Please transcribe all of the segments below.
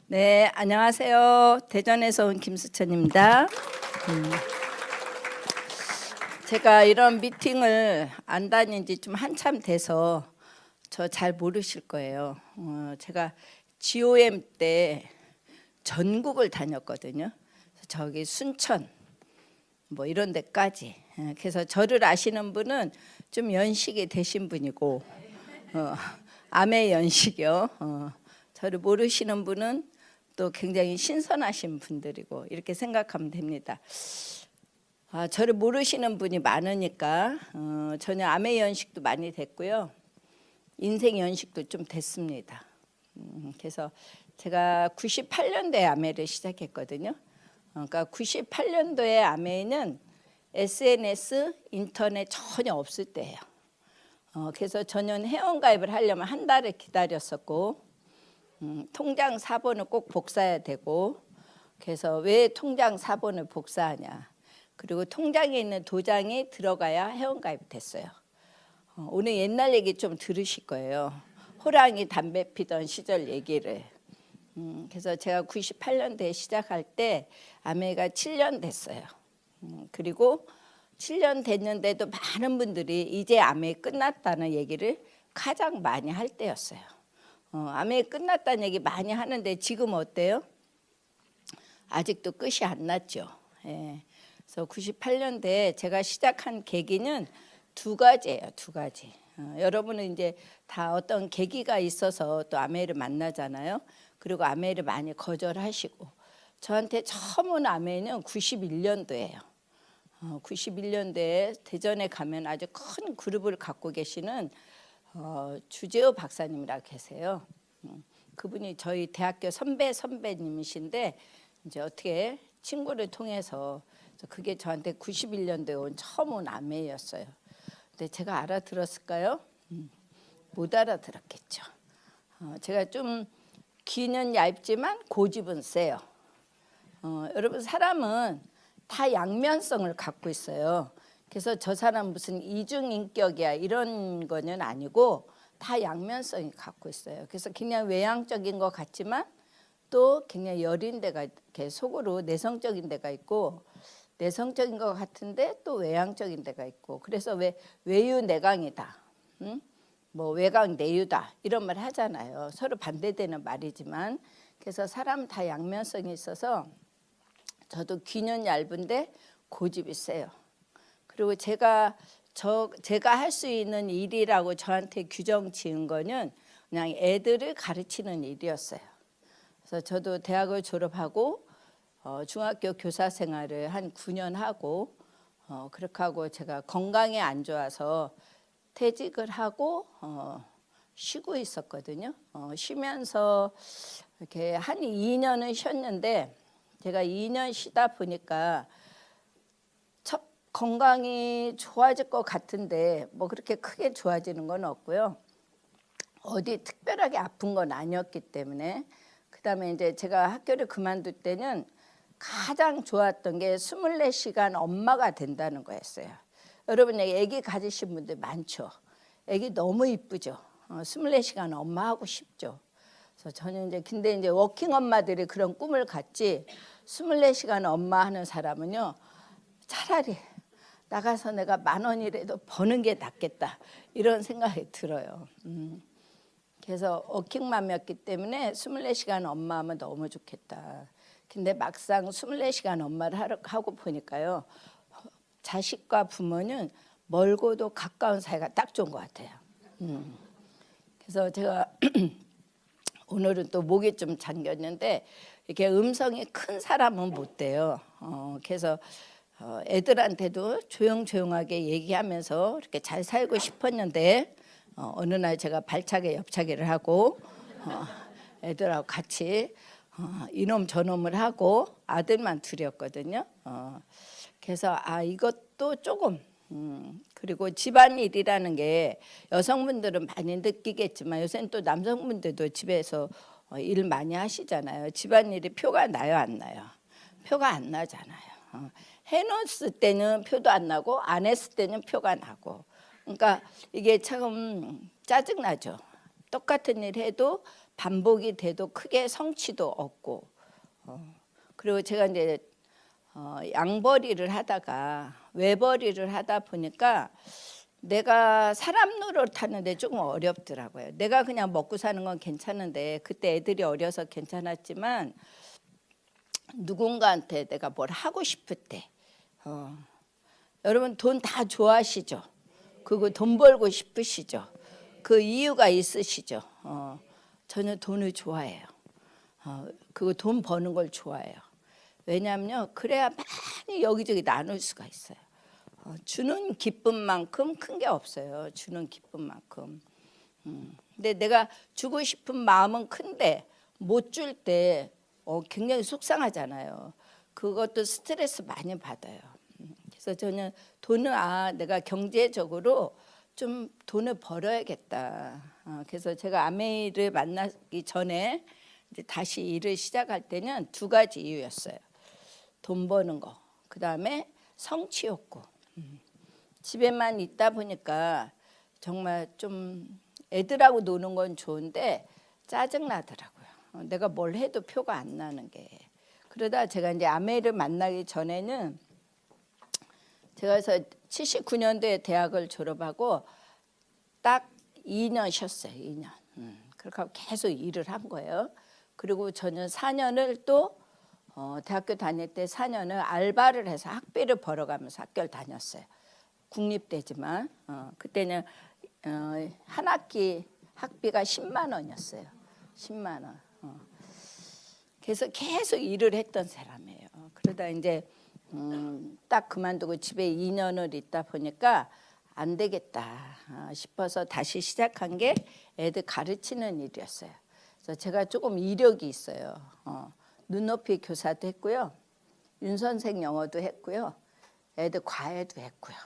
네, 안녕하세요. 대전에서 온 김수천입니다. 제가 이런 미팅을 안 다닌 지 좀 한참 돼서 저 잘 모르실 거예요. 제가 GOM 때 전국을 다녔거든요. 저기 순천 뭐 이런 데까지. 그래서 저를 아시는 분은 좀 연식이 되신 분이고 암의 연식이요. 저를 모르시는 분은 또 굉장히 신선하신 분들이고 이렇게 생각하면 됩니다. 저를 모르시는 분이 많으니까 저는 암의 연식도 많이 됐고요. 인생 연식도 좀 됐습니다. 그래서 제가 98년도에 암회를 시작했거든요. 그러니까 98년도에 암회는 SNS, 인터넷 전혀 없을 때예요. 그래서 저는 회원가입을 하려면 한 달을 기다렸었고 통장 사본을 꼭 복사해야 되고, 그래서 왜 통장 사본을 복사하냐, 그리고 통장에 있는 도장이 들어가야 회원가입이 됐어요. 오늘 옛날 얘기 좀 들으실 거예요. 호랑이 담배 피던 시절 얘기를. 그래서 제가 98년도에 시작할 때 암회가 7년 됐어요. 그리고 7년 됐는데도 많은 분들이 이제 암회 끝났다는 얘기를 가장 많이 할 때였어요. 암회 끝났다는 얘기 많이 하는데 지금 어때요? 아직도 끝이 안 났죠. 예. 그래서 98년도에 제가 시작한 계기는 두 가지예요. 두 가지. 여러분은 이제 다 어떤 계기가 있어서 또 암회를 만나잖아요. 그리고 암회를 많이 거절하시고, 저한테 처음 온 암회는 91년도예요. 91년도에 대전에 가면 아주 큰 그룹을 갖고 계시는 주재호 박사님이라 계세요. 그분이 저희 대학교 선배님이신데 이제 어떻게 친구를 통해서, 그게 저한테 91년도에 처음 온 암회였어요. 근데 제가 알아들었을까요? 못 알아들었겠죠. 제가 좀 귀는 얇지만 고집은 세요. 여러분, 사람은 다 양면성을 갖고 있어요. 그래서 저 사람 무슨 이중인격이야 이런 거는 아니고 다 양면성이 갖고 있어요. 그래서 그냥 외향적인 것 같지만 또 굉장히 여린 데가, 이렇게 속으로 내성적인 데가 있고, 내성적인 것 같은데 또 외향적인 데가 있고, 그래서 왜 외유내강이다, 뭐 외강내유다 이런 말 하잖아요. 서로 반대되는 말이지만, 그래서 사람 다 양면성이 있어서 저도 귀는 얇은데 고집이 세요. 그리고 제가 할 수 있는 일이라고 저한테 규정 지은 거는 그냥 애들을 가르치는 일이었어요. 그래서 저도 대학을 졸업하고 중학교 교사 생활을 한 9년 하고, 그렇게 하고 제가 건강이 안 좋아서 퇴직을 하고 쉬고 있었거든요. 쉬면서 이렇게 한 2년은 쉬었는데, 제가 2년 쉬다 보니까 건강이 좋아질 것 같은데 뭐 그렇게 크게 좋아지는 건 없고요. 어디 특별하게 아픈 건 아니었기 때문에, 그다음에 이제 제가 학교를 그만둘 때는 가장 좋았던 게 24시간 엄마가 된다는 거였어요. 여러분, 애기 가지신 분들 많죠. 애기 너무 이쁘죠. 24시간 엄마 하고 싶죠. 그래서 저는 근데 이제 워킹 엄마들이 그런 꿈을 갖지, 24시간 엄마 하는 사람은요, 차라리 나가서 내가 10,000원이라도 버는 게 낫겠다 이런 생각이 들어요. 그래서 워킹맘이었기 때문에 24시간 엄마 하면 너무 좋겠다. 근데 막상 24시간 엄마를 하고 보니까요, 자식과 부모는 멀고도 가까운 사이가 딱 좋은 것 같아요. 그래서 제가 오늘은 또 목이 좀 잠겼는데, 이렇게 음성이 큰 사람은 못 돼요. 그래서 애들한테도 조용조용하게 얘기하면서 이렇게 잘 살고 싶었는데, 어느 날 제가 발차기 옆차기를 하고 애들하고 같이 이놈 저놈을 하고, 아들만 둘이었거든요. 그래서 이것도 조금 그리고 집안일이라는 게 여성분들은 많이 느끼겠지만 요새는 또 남성분들도 집에서 일 많이 하시잖아요. 집안일이 표가 나요, 안 나요? 표가 안 나잖아요. 해놓았을 때는 표도 안 나고 안 했을 때는 표가 나고, 그러니까 이게 참 짜증나죠. 똑같은 일 해도 반복이 돼도 크게 성취도 없고 그리고 제가 이제 양벌이를 하다가 외벌이를 하다 보니까 내가 사람 노릇하는데 조금 어렵더라고요. 내가 그냥 먹고 사는 건 괜찮은데 그때 애들이 어려서 괜찮았지만 누군가한테 내가 뭘 하고 싶을 때 여러분 돈 다 좋아하시죠? 그리고 돈 벌고 싶으시죠? 그 이유가 있으시죠? 저는 돈을 좋아해요. 그리고 돈 버는 걸 좋아해요. 왜냐하면요, 그래야 많이 여기저기 나눌 수가 있어요. 주는 기쁨만큼 큰 게 없어요. 주는 기쁨만큼. 근데 내가 주고 싶은 마음은 큰데 못 줄 때 굉장히 속상하잖아요. 그것도 스트레스 많이 받아요. 그래서 저는 돈을 내가 경제적으로 좀 돈을 벌어야겠다. 그래서 제가 아메이를 만나기 전에 이제 다시 일을 시작할 때는 두 가지 이유였어요. 돈 버는 거, 그 다음에 성취 욕구. 집에만 있다 보니까 정말 좀 애들하고 노는 건 좋은데 짜증 나더라고요. 내가 뭘 해도 표가 안 나는 게. 그러다 제가 이제 아메이를 만나기 전에는 제가 그래서 79년도에 대학을 졸업하고 딱 2년 쉬었어요. 2년. 그렇게 하고 계속 일을 한 거예요. 그리고 저는 4년을 또 대학교 다닐 때 4년을 알바를 해서 학비를 벌어가면서 학교를 다녔어요. 국립대지만 그때는 한 학기 학비가 10만 원이었어요. 10만 원. 그래서 계속 일을 했던 사람이에요. 그러다 이제 딱 그만두고 집에 2년을 있다 보니까 안 되겠다 싶어서 다시 시작한 게 애들 가르치는 일이었어요. 그래서 제가 조금 이력이 있어요. 눈높이 교사도 했고요. 윤선생 영어도 했고요. 애들 과외도 했고요.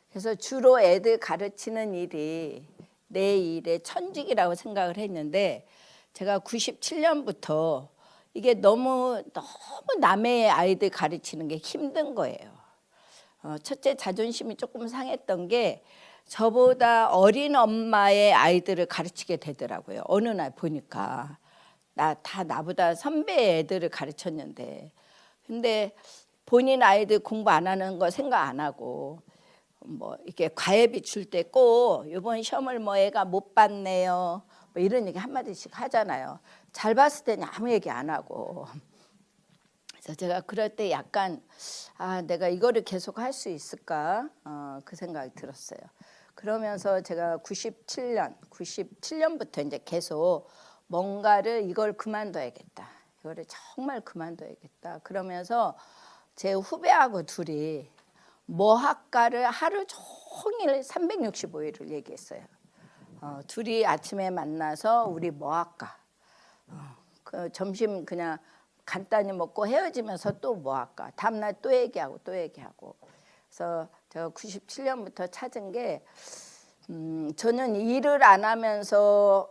그래서 주로 애들 가르치는 일이 내 일의 천직이라고 생각을 했는데 제가 97년부터 이게 너무 남의 아이들 가르치는 게 힘든 거예요. 첫째 자존심이 조금 상했던 게 저보다 어린 엄마의 아이들을 가르치게 되더라고요. 어느 날 보니까 나보다 선배 애들을 가르쳤는데 근데 본인 아이들 공부 안 하는 거 생각 안 하고 뭐 이렇게 과외비 줄 때 꼭 이번 시험을 뭐 애가 못 봤네요 뭐 이런 얘기 한마디씩 하잖아요. 잘 봤을 때는 아무 얘기 안 하고. 그래서 제가 그럴 때 약간 내가 이거를 계속 할 수 있을까 그 생각이 들었어요. 그러면서 제가 97년부터 이제 계속 뭔가를 이걸 그만둬야겠다. 이거를 정말 그만둬야겠다. 그러면서 제 후배하고 둘이 뭐학과를 하루 종일 365일을 얘기했어요. 둘이 아침에 만나서 우리 뭐학과 그 점심 그냥 간단히 먹고 헤어지면서 또 뭐할까 다음날 또 얘기하고 또 얘기하고. 그래서 제가 97년부터 찾은 게 저는 일을 안 하면서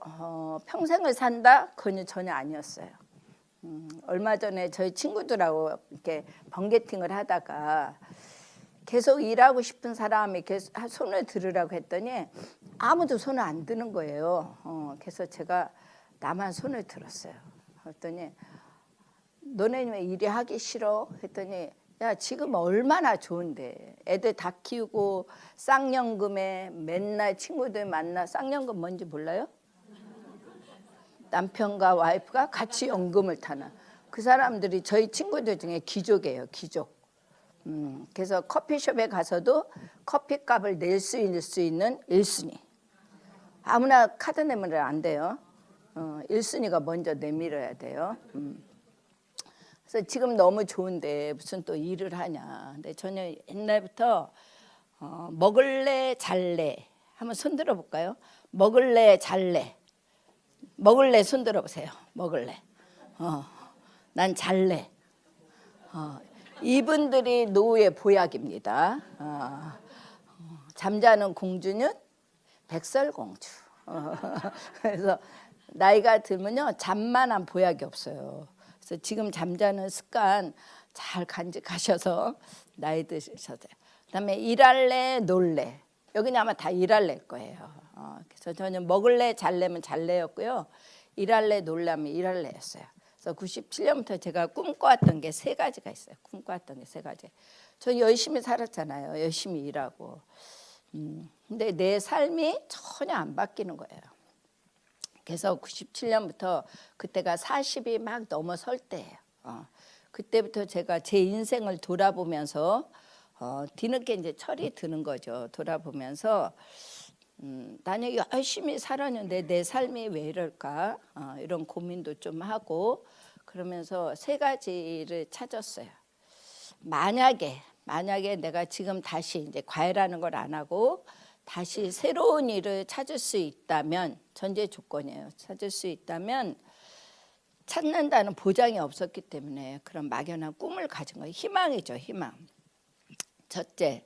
평생을 산다? 그건 전혀 아니었어요. 얼마 전에 저희 친구들하고 이렇게 번개팅을 하다가 계속 일하고 싶은 사람이 계속 손을 들으라고 했더니 아무도 손을 안 드는 거예요. 그래서 제가 나만 손을 들었어요. 그랬더니 너네 왜 일이 하기 싫어? 했더니 야 지금 얼마나 좋은데 애들 다 키우고 쌍연금에 맨날 친구들 만나. 쌍연금 뭔지 몰라요? 남편과 와이프가 같이 연금을 타는 그 사람들이 저희 친구들 중에 귀족이에요. 귀족. 그래서 커피숍에 가서도 커피값을 낼 수 있는 1순위. 아무나 카드 내면 안 돼요. 1순위가 먼저 내밀어야 돼요. 그래서 지금 너무 좋은데 무슨 또 일을 하냐. 근데 저는 옛날부터 먹을래 잘래 한번 손 들어볼까요? 먹을래 잘래. 먹을래 손 들어보세요. 먹을래. 난 잘래. 이분들이 노후의 보약입니다. 잠자는 공주는 백설공주. 그래서 나이가 들면요 잠만한 보약이 없어요. 그래서 지금 잠자는 습관 잘 간직하셔서 나이 드셔서. 그다음에 일할래 놀래. 여기는 아마 다 일할래 거예요. 그래서 저는 먹을래 잘래면 잘래였고요. 일할래 놀라면 일할래였어요. 그래서 97년부터 제가 꿈꿔왔던 게 세 가지가 있어요. 꿈꿔왔던 게 세 가지. 저 열심히 살았잖아요. 열심히 일하고. 근데 내 삶이 전혀 안 바뀌는 거예요. 그래서 97년부터 그때가 40이 막 넘어설 때예요. 그때부터 제가 제 인생을 돌아보면서 뒤늦게 이제 철이 드는 거죠. 돌아보면서 나는 열심히 살았는데 내 삶이 왜 이럴까? 이런 고민도 좀 하고 그러면서 세 가지를 찾았어요. 만약에 내가 지금 다시 이제 과외라는 걸 안 하고 다시 새로운 일을 찾을 수 있다면 전제 조건이에요. 찾을 수 있다면 찾는다는 보장이 없었기 때문에 그런 막연한 꿈을 가진 거예요. 희망이죠, 희망. 첫째,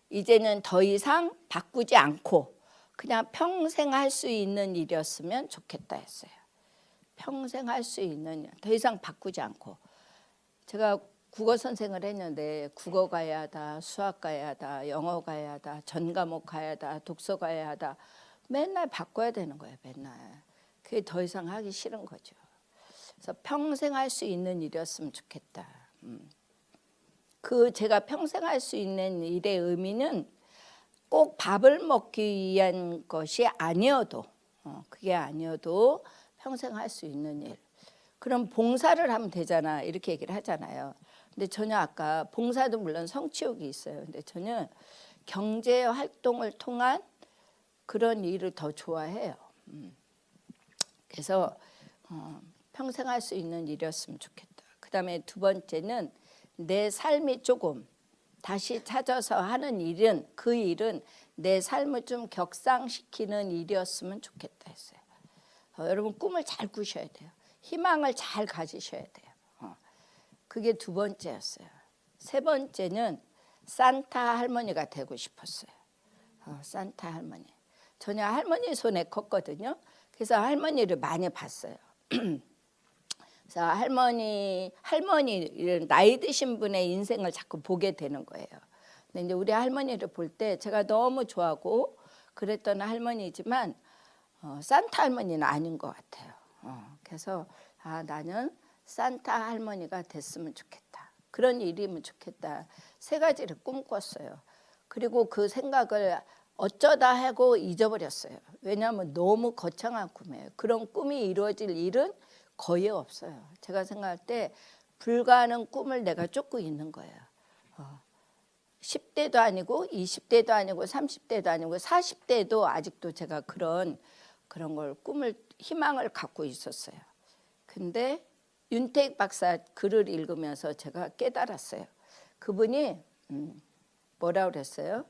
이제는 더 이상 바꾸지 않고 그냥 평생 할 수 있는 일이었으면 좋겠다 했어요. 평생 할 수 있는 일, 더 이상 바꾸지 않고. 제가 국어 선생을 했는데 국어 가야 하다, 수학 가야 하다, 영어 가야 하다, 전 과목 가야 하다, 독서 가야 하다. 맨날 바꿔야 되는 거예요, 맨날. 그게 더 이상 하기 싫은 거죠. 그래서 평생 할 수 있는 일이었으면 좋겠다. 그 제가 평생 할 수 있는 일의 의미는 꼭 밥을 먹기 위한 것이 아니어도 그게 아니어도 평생 할 수 있는 일. 그럼 봉사를 하면 되잖아 이렇게 얘기를 하잖아요. 근데 저는 아까 봉사도 물론 성취욕이 있어요. 근데 저는 경제 활동을 통한 그런 일을 더 좋아해요. 그래서 평생 할 수 있는 일이었으면 좋겠다. 그다음에 두 번째는 내 삶이 조금 다시 찾아서 하는 일은 그 일은 내 삶을 좀 격상시키는 일이었으면 좋겠다 했어요. 여러분 꿈을 잘 꾸셔야 돼요. 희망을 잘 가지셔야 돼요. 그게 두 번째였어요. 세 번째는 산타 할머니가 되고 싶었어요. 산타 할머니. 저는 할머니 손에 컸거든요. 그래서 할머니를 많이 봤어요. 그래서 할머니 나이 드신 분의 인생을 자꾸 보게 되는 거예요. 근데 이제 우리 할머니를 볼 때 제가 너무 좋아하고 그랬던 할머니지만 산타 할머니는 아닌 것 같아요. 그래서 나는 산타 할머니가 됐으면 좋겠다. 그런 일이면 좋겠다. 세 가지를 꿈꿨어요. 그리고 그 생각을 어쩌다 하고 잊어버렸어요. 왜냐하면 너무 거창한 꿈이에요. 그런 꿈이 이루어질 일은 거의 없어요. 제가 생각할 때 불가능한 꿈을 내가 쫓고 있는 거예요. 10대도 아니고 20대도 아니고 30대도 아니고 40대도 아직도 제가 그런 걸 꿈을 희망을 갖고 있었어요. 근데 윤태익 박사 글을 읽으면서 제가 깨달았어요. 그분이 뭐라 그랬어요?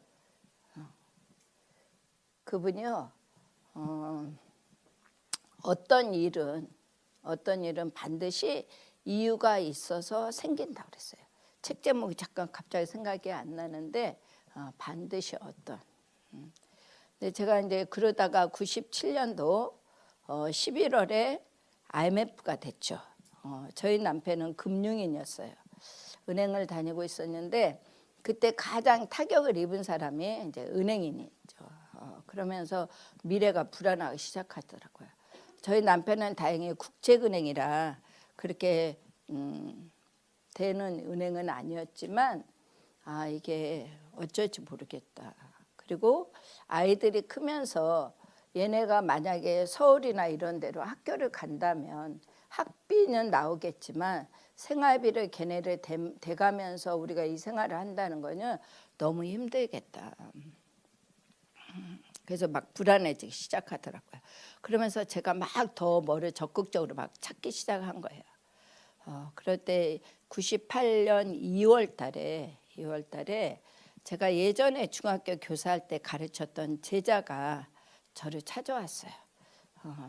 그분이요. 어떤 일은 반드시 이유가 있어서 생긴다고 그랬어요. 책 제목이 잠깐 갑자기 생각이 안 나는데 반드시 어떤. 근데 제가 이제 그러다가 97년도 11월에 IMF가 됐죠. 저희 남편은 금융인이었어요. 은행을 다니고 있었는데 그때 가장 타격을 입은 사람이 이제 은행인이죠. 그러면서 미래가 불안하기 시작하더라고요. 저희 남편은 다행히 국책은행이라 그렇게 되는 은행은 아니었지만 이게 어쩔지 모르겠다. 그리고 아이들이 크면서 얘네가 만약에 서울이나 이런 데로 학교를 간다면 학비는 나오겠지만 생활비를 걔네를 대가면서 우리가 이 생활을 한다는 거는 너무 힘들겠다. 그래서 막 불안해지기 시작하더라고요. 그러면서 제가 막 더 뭐를 적극적으로 막 찾기 시작한 거예요. 그럴 때 98년 2월 달에 제가 예전에 중학교 교사할 때 가르쳤던 제자가 저를 찾아왔어요.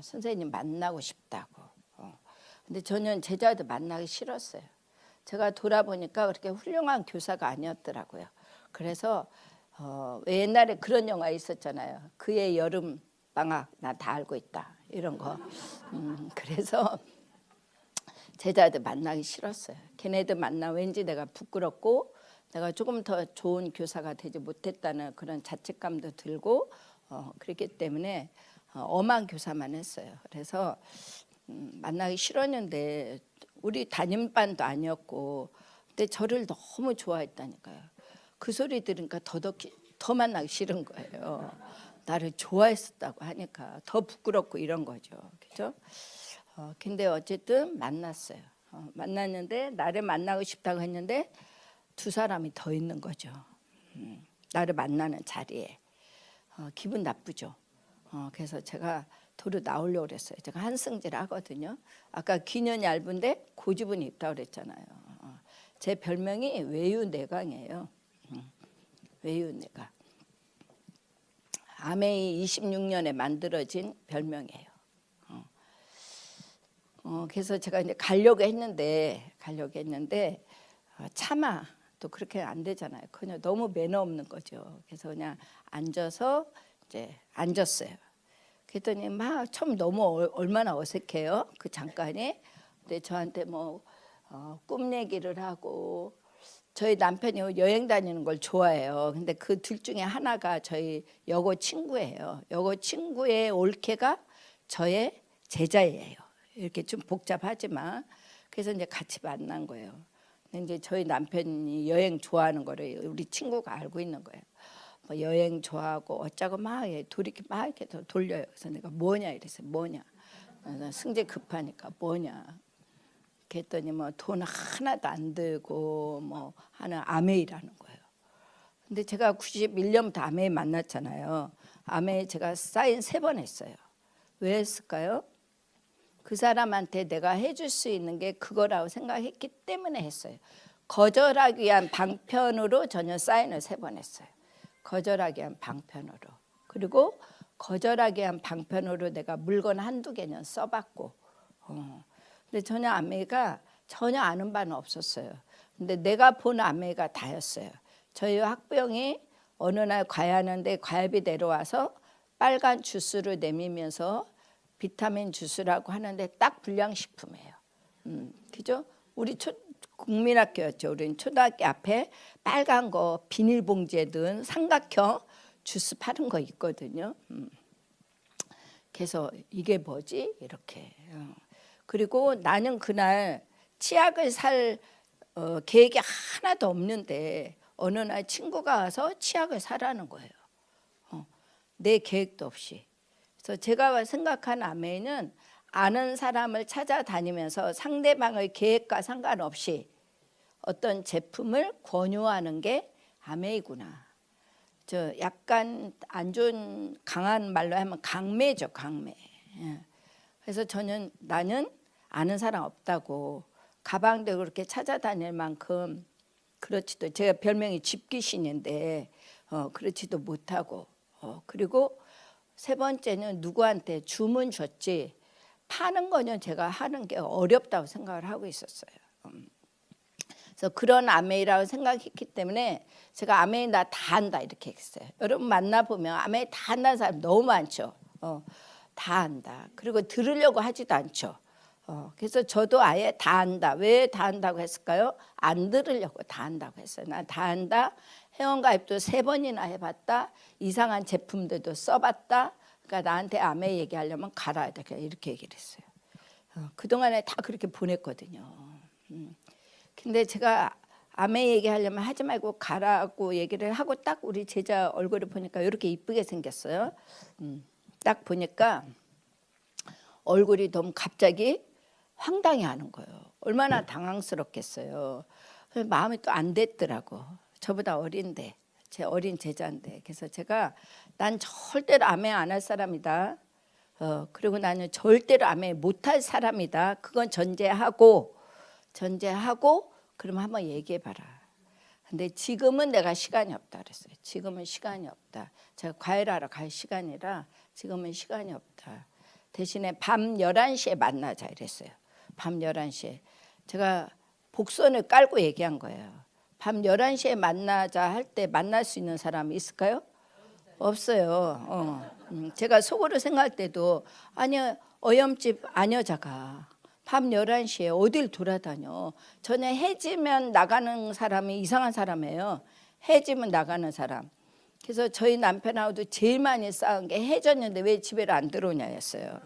선생님 만나고 싶다고. 근데 저는 제자도 만나기 싫었어요. 제가 돌아보니까 그렇게 훌륭한 교사가 아니었더라고요. 그래서 왜 옛날에 그런 영화 있었잖아요. 그의 여름 방학 나 다 알고 있다 이런 거. 그래서 제자들 만나기 싫었어요. 걔네들 만나 왠지 내가 부끄럽고 내가 조금 더 좋은 교사가 되지 못했다는 그런 자책감도 들고 그랬기 때문에 엄한 교사만 했어요. 그래서 만나기 싫었는데 우리 담임반도 아니었고 근데 저를 너무 좋아했다니까요. 그 소리 들으니까 더 만나기 싫은 거예요. 나를 좋아했었다고 하니까 더 부끄럽고 이런 거죠. 그죠? 근데 어쨌든 만났어요. 만났는데 나를 만나고 싶다고 했는데 두 사람이 더 있는 거죠. 나를 만나는 자리에. 기분 나쁘죠. 그래서 제가 도로 나오려고 그랬어요. 제가 한승질 하거든요. 아까 기년 얇은데 고집은 있다고 그랬잖아요. 제 별명이 외유내강이에요. 외유내강. 아메이 26년에 만들어진 별명이에요. 그래서 제가 이제 가려고 했는데 차마 또 그렇게 안 되잖아요. 그냥 너무 매너 없는 거죠. 그래서 그냥 앉아서 이제 앉았어요. 그랬더니 막 처음 너무 얼마나 어색해요. 그 잠깐에. 근데 저한테 뭐 꿈 얘기를 하고 저희 남편이 여행 다니는 걸 좋아해요. 근데 그 둘 중에 하나가 저희 여고 친구예요. 여고 친구의 올케가 저의 제자예요. 이렇게 좀 복잡하지만 그래서 이제 같이 만난 거예요. 근데 이제 저희 남편이 여행 좋아하는 거를 우리 친구가 알고 있는 거예요. 뭐 여행 좋아하고 어쩌고 막 돌이켜 막 이렇게 돌려요. 그래서 내가 뭐냐 이랬어요. 뭐냐. 승재 급하니까 뭐냐. 그랬더니 뭐 돈 하나도 안 들고 뭐 하는 아메이라는 거예요. 근데 제가 91년부터 아메이 만났잖아요. 아메이 제가 사인 3번 했어요. 왜 했을까요? 그 사람한테 내가 해줄 수 있는 게 그거라고 생각했기 때문에 했어요. 거절하기 위한 방편으로 저는 사인을 3번 했어요. 거절하기 위한 방편으로. 그리고 거절하기 위한 방편으로 내가 물건 한두 개는 써봤고. 근데 전혀 아메이가 전혀 아는 바는 없었어요. 근데 내가 본 아메이가 다였어요. 저희 학부형이 어느 날 과외하는데 과외비 내려와서 빨간 주스를 내밀면서 비타민 주스라고 하는데 딱 불량식품이에요. 그죠? 우리 국민학교였죠. 우리는 초등학교 앞에 빨간 거 비닐봉지에 든 삼각형 주스 파는 거 있거든요. 그래서 이게 뭐지? 이렇게. 그리고 나는 그날 치약을 살 계획이 하나도 없는데 어느 날 친구가 와서 치약을 사라는 거예요. 내 계획도 없이. 그래서 제가 생각한 아메이는 아는 사람을 찾아다니면서 상대방의 계획과 상관없이 어떤 제품을 권유하는 게 아메이구나. 저 약간 안 좋은 강한 말로 하면 강매죠, 강매. 그래서 나는 아는 사람 없다고 가방도 그렇게 찾아다닐 만큼 그렇지도 제가 별명이 집귀신인데 그렇지도 못하고 그리고 3번째는 누구한테 주문 줬지 파는 거는 제가 하는 게 어렵다고 생각을 하고 있었어요. 그래서 그런 아메이라고 생각했기 때문에 제가 아메이 나 다 한다 이렇게 했어요. 여러분 만나보면 아메이 다 한다는 사람 너무 많죠. 다 한다. 그리고 들으려고 하지도 않죠. 그래서 저도 아예 다 한다. 왜 다 한다고 했을까요? 안 들으려고 다 한다고 했어요. 나 다 한다. 회원가입도 3번이나 해봤다. 이상한 제품들도 써봤다. 그러니까 나한테 아메이 얘기하려면 가라. 이렇게 얘기를 했어요. 그동안에 다 그렇게 보냈거든요. 근데 제가 아메이 얘기하려면 하지 말고 가라고 얘기를 하고 딱 우리 제자 얼굴을 보니까 이렇게 이쁘게 생겼어요. 딱 보니까 얼굴이 너무 갑자기 황당해하는 거예요. 얼마나 당황스럽겠어요. 마음이 또 안 됐더라고. 저보다 어린데 제 어린 제자인데. 그래서 제가 난 절대로 아메이 안 할 사람이다. 그리고 나는 절대로 아메이 못할 사람이다. 그건 전제하고 그러면 한번 얘기해봐라. 근데 지금은 내가 시간이 없다 그랬어요. 지금은 시간이 없다. 제가 과외를 하러 갈 시간이라 지금은 시간이 없다. 대신에 밤 11시에 만나자 이랬어요. 밤 11시에. 제가 복선을 깔고 얘기한 거예요. 밤 11시에 만나자 할 때 만날 수 있는 사람이 있을까요? 없어요. 제가 속으로 생각할 때도 아니요 어염집 아녀자가 밤 11시에 어딜 돌아다녀. 전에 해지면 나가는 사람이 이상한 사람이에요. 해지면 나가는 사람. 그래서 저희 남편하고도 제일 많이 싸운 게 해졌는데 왜 집에 안 들어오냐 했어요.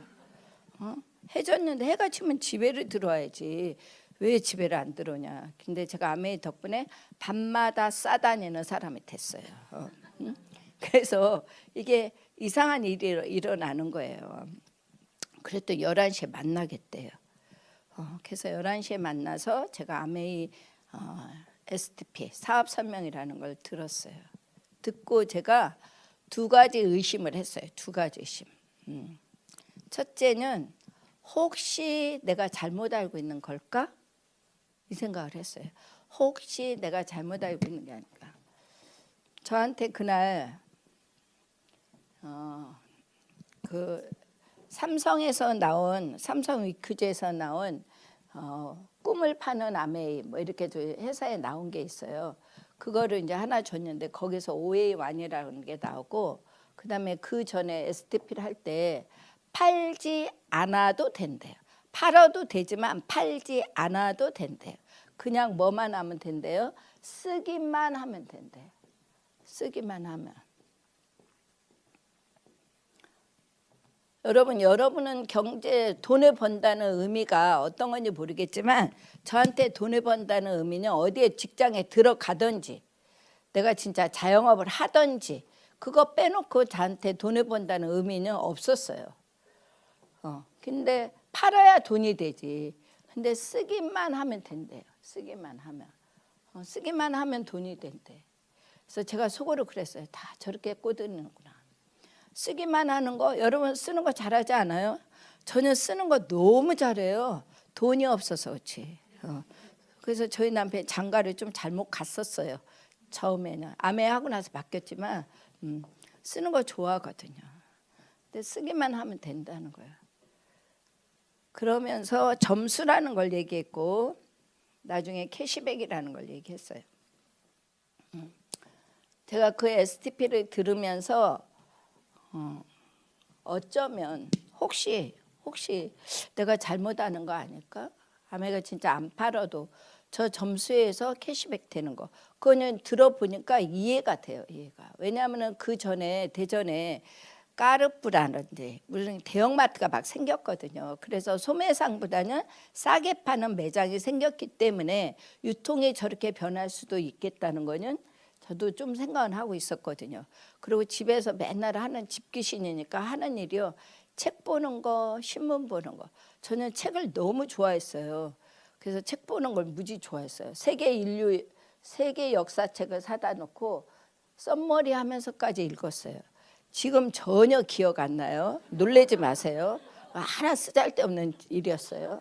해줬는데 해가 지면 집에를 들어와야지 왜 집에를 안 들어오냐. 근데 제가 아메이 덕분에 밤마다 싸다니는 사람이 됐어요. 응? 그래서 이게 이상한 일이 일어나는 거예요. 그랬더니 11시에 만나겠대요. 그래서 11시에 만나서 제가 아메이 STP 사업 설명이라는 걸 들었어요. 듣고 제가 두 가지 의심을 했어요. 두 가지 의심. 첫째는 혹시 내가 잘못 알고 있는 걸까? 이 생각을 했어요. 혹시 내가 잘못 알고 있는 게 아닐까? 저한테 그날 그 삼성에서 나온 삼성 위크즈에서 나온 꿈을 파는 아메이 뭐 이렇게 회사에 나온 게 있어요. 그거를 이제 하나 줬는데 거기서 OA1이라는 게 나오고 그다음에 그 전에 STP를 할 때 팔지 않아도 된대요. 팔아도 되지만 팔지 않아도 된대요. 그냥 뭐만 하면 된대요. 쓰기만 하면 된대요. 쓰기만 하면. 여러분은 경제 돈을 번다는 의미가 어떤 건지 모르겠지만 저한테 돈을 번다는 의미는 어디에 직장에 들어가든지 내가 진짜 자영업을 하든지 그거 빼놓고 저한테 돈을 번다는 의미는 없었어요. 근데 팔아야 돈이 되지. 근데 쓰기만 하면 된대요. 쓰기만 하면. 쓰기만 하면 돈이 된대. 그래서 제가 속으로 그랬어요. 다 저렇게 꼬드는구나. 쓰기만 하는 거 여러분 쓰는 거 잘하지 않아요? 저는 쓰는 거 너무 잘해요. 돈이 없어서 그렇지. 그래서 저희 남편 장가를 좀 잘못 갔었어요. 처음에는 아메하고 나서 바뀌었지만 쓰는 거 좋아하거든요. 근데 쓰기만 하면 된다는 거예요. 그러면서 점수라는 걸 얘기했고 나중에 캐시백이라는 걸 얘기했어요. 제가 그 STP를 들으면서 어쩌면 혹시 내가 잘못하는 거 아닐까? 아메가 진짜 안 팔아도 저 점수에서 캐시백 되는 거 그거는 들어보니까 이해가 돼요. 이해가. 왜냐하면 그 전에 대전에 까르푸라는데 무슨 대형마트가 막 생겼거든요. 그래서 소매상보다는 싸게 파는 매장이 생겼기 때문에 유통이 저렇게 변할 수도 있겠다는 거는 저도 좀 생각은 하고 있었거든요. 그리고 집에서 맨날 하는 집귀신이니까 하는 일이요. 책 보는 거, 신문 보는 거. 저는 책을 너무 좋아했어요. 그래서 책 보는 걸 무지 좋아했어요. 세계 역사책을 사다 놓고 썸머리 하면서까지 읽었어요. 지금 전혀 기억 안 나요. 놀라지 마세요. 하나 쓰잘데없는 일이었어요.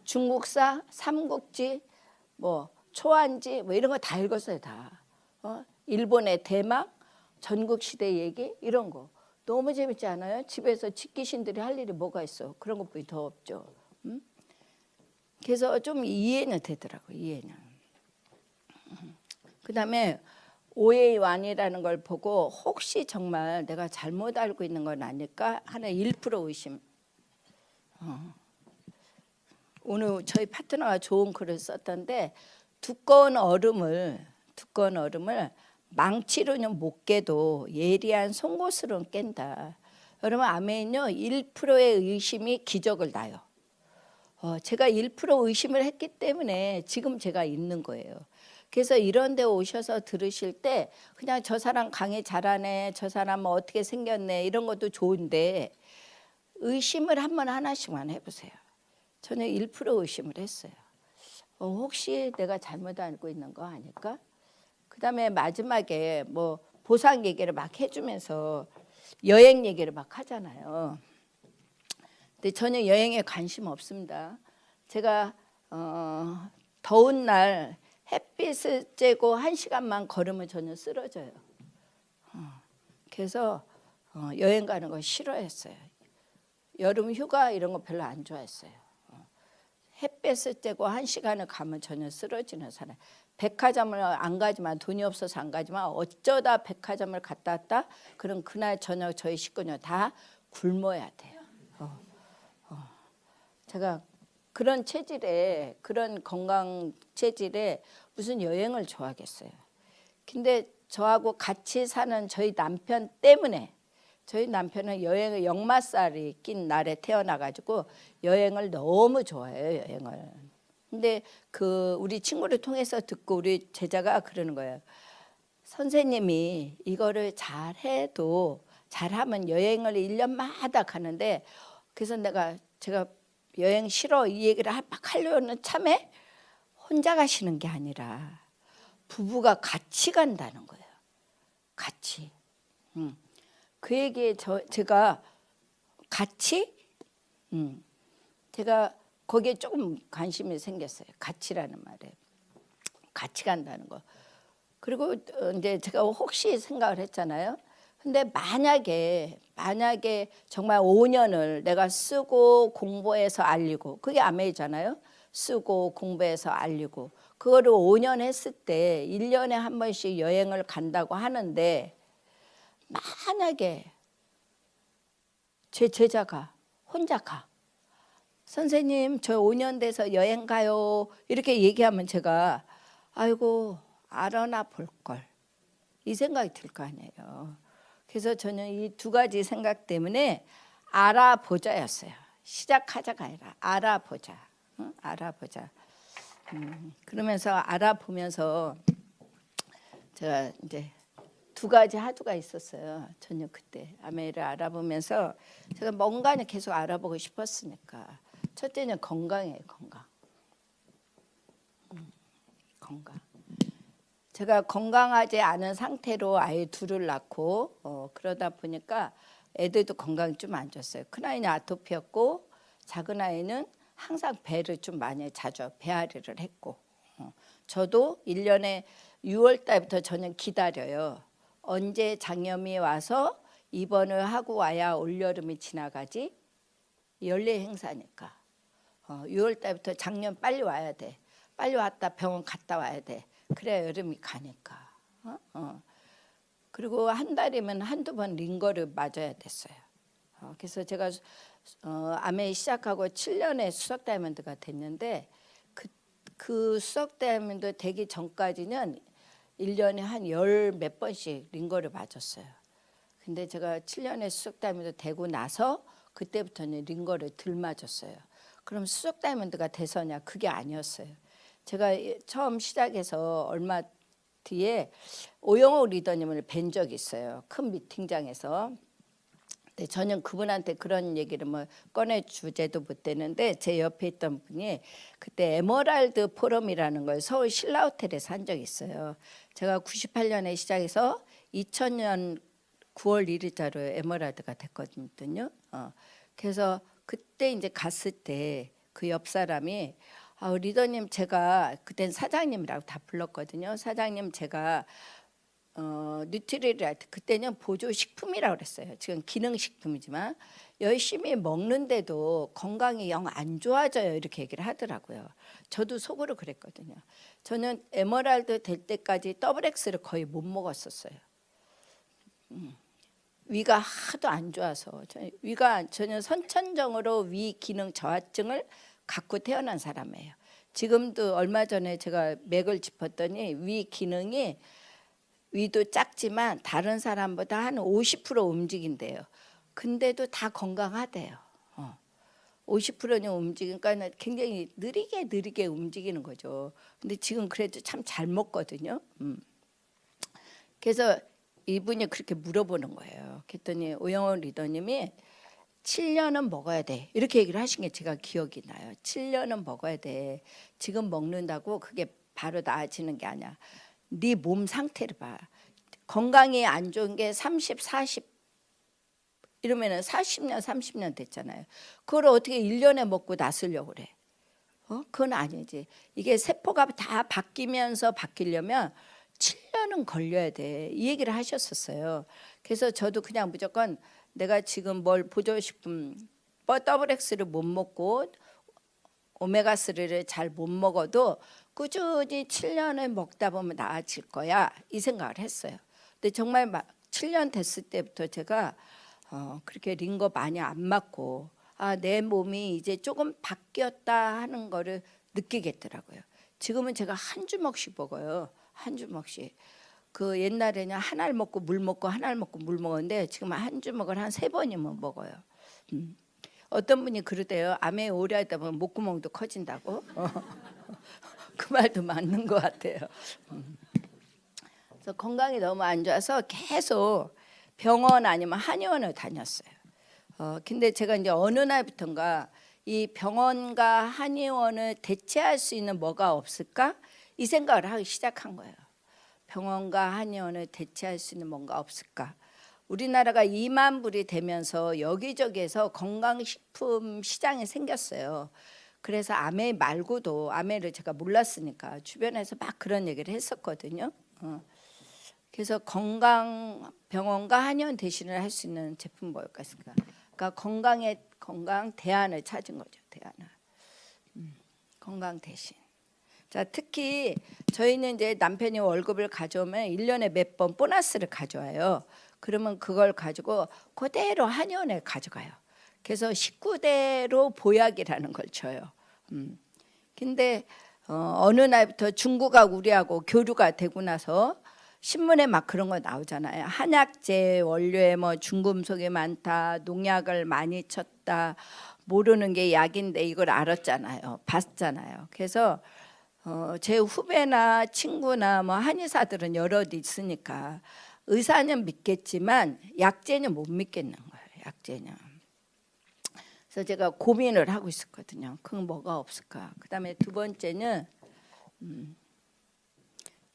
중국사, 삼국지, 뭐 초안지 뭐 이런 거 다 읽었어요. 다. 일본의 대망, 전국시대 얘기 이런 거. 너무 재밌지 않아요? 집에서 집귀신들이 할 일이 뭐가 있어. 그런 것보다 더 없죠. 그래서 좀 이해는 되더라고요. 이해는. 그다음에 OA1이라는 걸 보고 혹시 정말 내가 잘못 알고 있는 건 아닐까 하는 1% 의심. 오늘 저희 파트너가 좋은 글을 썼던데 두꺼운 얼음을 망치로는 못 깨도 예리한 송곳으로는 깬다. 여러분 아멘요. 1%의 의심이 기적을 낳아요. 제가 1% 의심을 했기 때문에 지금 제가 있는 거예요. 그래서 이런 데 오셔서 들으실 때 그냥 저 사람 강의 잘하네, 저 사람 어떻게 생겼네 이런 것도 좋은데 의심을 한번 하나씩만 해보세요. 저는 1% 의심을 했어요. 혹시 내가 잘못 알고 있는 거 아닐까? 그다음에 마지막에 뭐 보상 얘기를 막 해주면서 여행 얘기를 막 하잖아요. 근데 전혀 여행에 관심 없습니다. 제가 더운 날 햇빛을 쬐고 1시간만 걸으면 저는 쓰러져요. 그래서 여행 가는 거 싫어했어요. 여름 휴가 이런 거 별로 안 좋아했어요. 햇빛을 쬐고 1시간을 가면 저는 쓰러지는 사람. 백화점을 안 가지만 돈이 없어서 안 가지만 어쩌다 백화점을 갔다 왔다 그럼 그날 저녁 저희 식구는 다 굶어야 돼요. 제가 그런 체질에 그런 건강 체질에 무슨 여행을 좋아하겠어요. 근데 저하고 같이 사는 저희 남편 때문에 저희 남편은 여행을 역마살이 낀 날에 태어나가지고 여행을 너무 좋아해요. 여행을. 근데 그 우리 친구를 통해서 듣고 우리 제자가 그러는 거예요. 선생님이 이거를 잘해도 잘하면 여행을 1년마다 가는데, 그래서 제가 여행 싫어 이 얘기를 막 하려는 참에 혼자 가시는 게 아니라 부부가 같이 간다는 거예요. 같이. 그 얘기에 제가 같이 제가 거기에 조금 관심이 생겼어요. 같이라는 말에. 같이 간다는 거. 그리고 이제 제가 혹시 생각을 했잖아요. 근데 만약에 정말 5년을 내가 쓰고 공부해서 알리고, 그게 아메이잖아요. 쓰고 공부해서 알리고, 그거를 5년 했을 때 1년에 한 번씩 여행을 간다고 하는데, 만약에 제 제자가 혼자 가, 선생님 저 5년 돼서 여행 가요 이렇게 얘기하면 제가 아이고 알아나 볼걸 이 생각이 들 거 아니에요. 그래서 저는 이 두 가지 생각 때문에 알아보자였어요. 시작하자가 아니라 알아보자. 응? 알아보자. 그러면서 알아보면서 제가 이제 두 가지 화두가 있었어요. 저녁 그때 아메이를 알아보면서 제가 뭔가는 계속 알아보고 싶었으니까 첫째는 건강이에요. 건강. 제가 건강하지 않은 상태로 아이 둘을 낳고 그러다 보니까 애들도 건강이 좀 안 좋았어요. 큰아이는 아토피였고 작은 아이는 항상 배를 좀 많이 자주 배앓이를 했고 저도 1년에 6월 달부터 저는 기다려요. 언제 장염이 와서 입원을 하고 와야 올여름이 지나가지? 연례 행사니까 6월 달부터 작년 빨리 와야 돼. 빨리 왔다 병원 갔다 와야 돼. 그래야 여름이 가니까. 그리고 한 달이면 한두 번 링거를 맞아야 됐어요. 그래서 제가 암에 시작하고 7년에 수석 다이아몬드가 됐는데 그 수석 다이아몬드 되기 전까지는 1년에 한 10몇 번씩 링거를 맞았어요. 근데 제가 7년에 수석 다이아몬드 되고 나서 그때부터는 링거를 덜 맞았어요. 그럼 수석 다이아몬드가 돼서냐? 그게 아니었어요. 제가 처음 시작해서 얼마 뒤에 오영옥 리더님을 뵌 적이 있어요. 큰 미팅장에서. 근데 저는 그분한테 그런 얘기를 뭐 꺼내 주제도 못 되는데 제 옆에 있던 분이 그때 에메랄드 포럼이라는 걸 서울 신라호텔에서 한 적이 있어요. 제가 98년에 시작해서 2000년 9월 1일자로 에메랄드가 됐거든요. 그래서 그때 이제 갔을 때 그 옆 사람이 리더님 제가 그땐 사장님이라고 다 불렀거든요. 사장님 제가 뉴트리라이트 그때는 보조식품이라고 그랬어요. 지금 기능식품이지만 열심히 먹는데도 건강이 영 안 좋아져요 이렇게 얘기를 하더라고요. 저도 속으로 그랬거든요. 저는 에메랄드 될 때까지 더블 X를 거의 못 먹었었어요. 위가 하도 안 좋아서 저는 선천적으로 위 기능 저하증을 갖고 태어난 사람이에요. 지금도 얼마 전에 제가 맥을 짚었더니 위 기능이 위도 작지만 다른 사람보다 한 50% 움직인대요. 근데도 다 건강하대요. 50%는 움직이니까 굉장히 느리게 움직이는 거죠. 근데 지금 그래도 참 잘 먹거든요. 그래서 이분이 그렇게 물어보는 거예요. 그랬더니 오영원 리더님이 7년은 먹어야 돼 이렇게 얘기를 하신 게 제가 기억이 나요. 7년은 먹어야 돼. 지금 먹는다고 그게 바로 나아지는 게 아니야. 네 몸 상태를 봐. 건강이 안 좋은 게 30, 40 이러면은 40년, 30년 됐잖아요. 그걸 어떻게 1년에 먹고 나서려고 그래? 그건 아니지. 이게 세포가 다 바뀌려면 7년은 걸려야 돼. 이 얘기를 하셨었어요. 그래서 저도 그냥 무조건 내가 지금 뭘 보조식품 더블 X를 못 먹고 오메가3를 잘 못 먹어도 꾸준히 7년을 먹다 보면 나아질 거야 이 생각을 했어요. 근데 정말 7년 됐을 때부터 제가 그렇게 링거 많이 안 맞고 내 몸이 이제 조금 바뀌었다 하는 거를 느끼겠더라고요. 지금은 제가 한 주먹씩 먹어요. 한 주먹씩. 그 옛날에는 한 알 먹고 물 먹고 한 알 먹고 물 먹었는데 지금 한 주먹을 한 3번이면 먹어요. 어떤 분이 그러대요. 암에 오래 하다 보면 목구멍도 커진다고. 그 말도 맞는 것 같아요. 그래서 건강이 너무 안 좋아서 계속 병원 아니면 한의원을 다녔어요. 근데 제가 이제 어느 날부턴가 이 병원과 한의원을 대체할 수 있는 뭐가 없을까? 이 생각을 하기 시작한 거예요. 병원과 한의원을 대체할 수 있는 뭔가 없을까? 우리나라가 2만 불이 되면서 여기저기에서 건강식품 시장이 생겼어요. 그래서 아메 말고도, 아메를 제가 몰랐으니까 주변에서 막 그런 얘기를 했었거든요. 그래서 건강병원과 한의원 대신을 할 수 있는 제품 뭘까 했을까? 그러니까 건강 대안을 찾은 거죠. 대안을. 건강 대신. 자, 특히 저희는 이제 남편이 월급을 가져오면 1년에 몇 번 보너스를 가져와요. 그러면 그걸 가지고 그대로 한의원에 가져가요. 그래서 19대로 보약이라는 걸 줘요. 근데 어느 날부터 중국하고 우리하고 교류가 되고 나서 신문에 막 그런 거 나오잖아요. 한약재 원료에 뭐 중금속이 많다, 농약을 많이 쳤다, 모르는 게 약인데 이걸 알았잖아요. 봤잖아요. 그래서 제 후배나 친구나 뭐 한의사들은 여럿 있으니까 의사는 믿겠지만 약재는 못 믿겠는 거예요. 약재는. 그래서 제가 고민을 하고 있었거든요. 그건 뭐가 없을까? 그다음에 두 번째는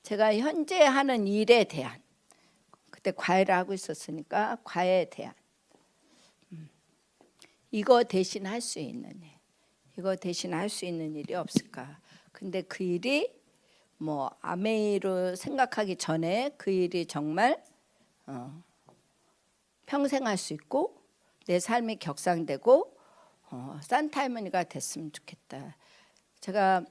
제가 현재 하는 일에 대한, 그때 과외를 하고 있었으니까 과외에 대한 이거 대신 할 수 있는 일, 이거 대신 할 수 있는 일이 없을까? 근데 그 일이 뭐 아메이로 생각하기 전에 그 일이 정말 평생 할 수 있고 내 삶이 격상되고 산타 할머니가 됐으면 좋겠다. 제가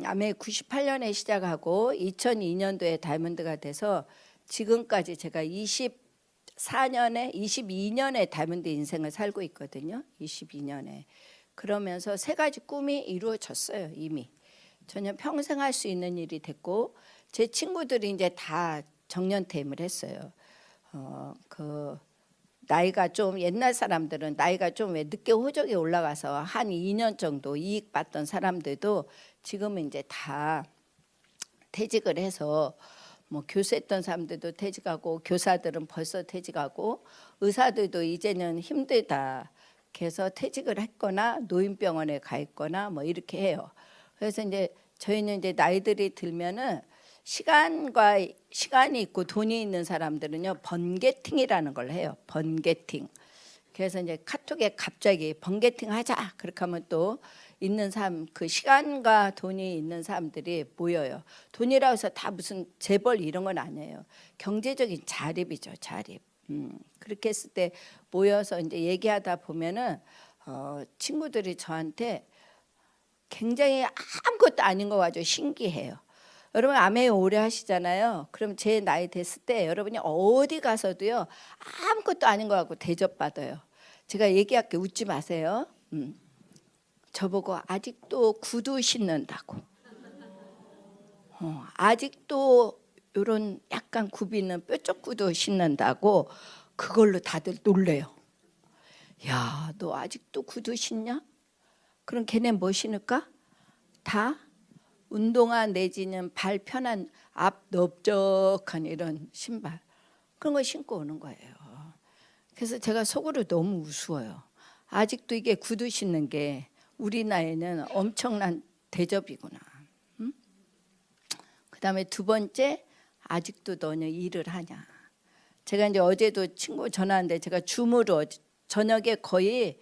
아메 98년에 시작하고 2002년도에 다이아몬드가 돼서 지금까지 제가 22년의 다이아몬드 인생을 살고 있거든요. 22년에. 그러면서 3가지 꿈이 이루어졌어요. 이미. 저는 평생 할 수 있는 일이 됐고 제 친구들이 이제 다 정년퇴임을 했어요. 그 나이가 좀 옛날 사람들은 나이가 좀 왜 늦게 호적에 올라가서 한 2년 정도 이익 받던 사람들도 지금은 이제 다 퇴직을 해서 뭐 교수했던 사람들도 퇴직하고 교사들은 벌써 퇴직하고 의사들도 이제는 힘들다. 그래서 퇴직을 했거나 노인병원에 가 있거나 뭐 이렇게 해요. 그래서 이제 저희는 이제 나이들이 들면은 시간이 있고 돈이 있는 사람들은요 번개팅이라는 걸 해요. 번개팅. 그래서 이제 카톡에 갑자기 번개팅 하자 그렇게 하면 또 있는 사람, 그 시간과 돈이 있는 사람들이 모여요. 돈이라고 해서 다 무슨 재벌 이런 건 아니에요. 경제적인 자립이죠. 자립. 그렇게 했을 때 모여서 이제 얘기하다 보면은 친구들이 저한테 굉장히 아무것도 아닌 거 가지고 신기해요. 여러분 아메 오래 하시잖아요. 그럼 제 나이 됐을 때 여러분이 어디 가서도요 아무것도 아닌 거 갖고 대접받아요. 제가 얘기할게, 웃지 마세요. 저보고 아직도 구두 신는다고. 아직도 이런 약간 굽이는 뾰족 구두 신는다고 그걸로 다들 놀래요. 야, 너 아직도 구두 신냐? 그럼 걔네 뭐 신을까? 다 운동화 내지는 발 편한 앞 넓적한 이런 신발 그런 거 신고 오는 거예요. 그래서 제가 속으로 너무 우스워요. 아직도 이게 구두 신는 게 우리 나이는 엄청난 대접이구나. 그다음에 두 번째, 아직도 너는 일을 하냐. 제가 이제 어제도 친구 전화하는데 제가 줌으로 저녁에 거의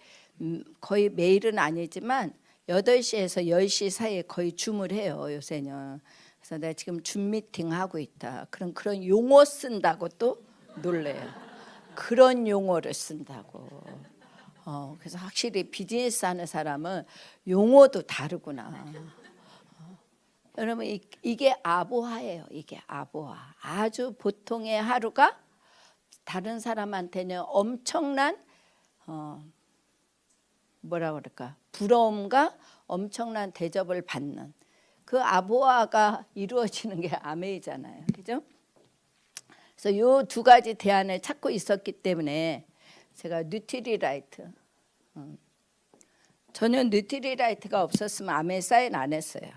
매일은 아니지만 8시에서 10시 사이에 거의 줌을 해요. 요새는. 그래서 내가 지금 줌 미팅 하고 있다. 그런 용어 쓴다고 또 놀래요. 그런 용어를 쓴다고. 그래서 확실히 비즈니스 하는 사람은 용어도 다르구나. 여러분 이게 아보하예요. 이게 아보하. 아주 보통의 하루가 다른 사람한테는 엄청난 뭐라 그럴까, 부러움과 엄청난 대접을 받는 그 아보아가 이루어지는 게 아메이잖아요. 그죠? 그래서 요 두 가지 대안을 찾고 있었기 때문에 제가 뉴트리라이트, 저는 뉴트리라이트가 없었으면 암에 사인 안 했어요.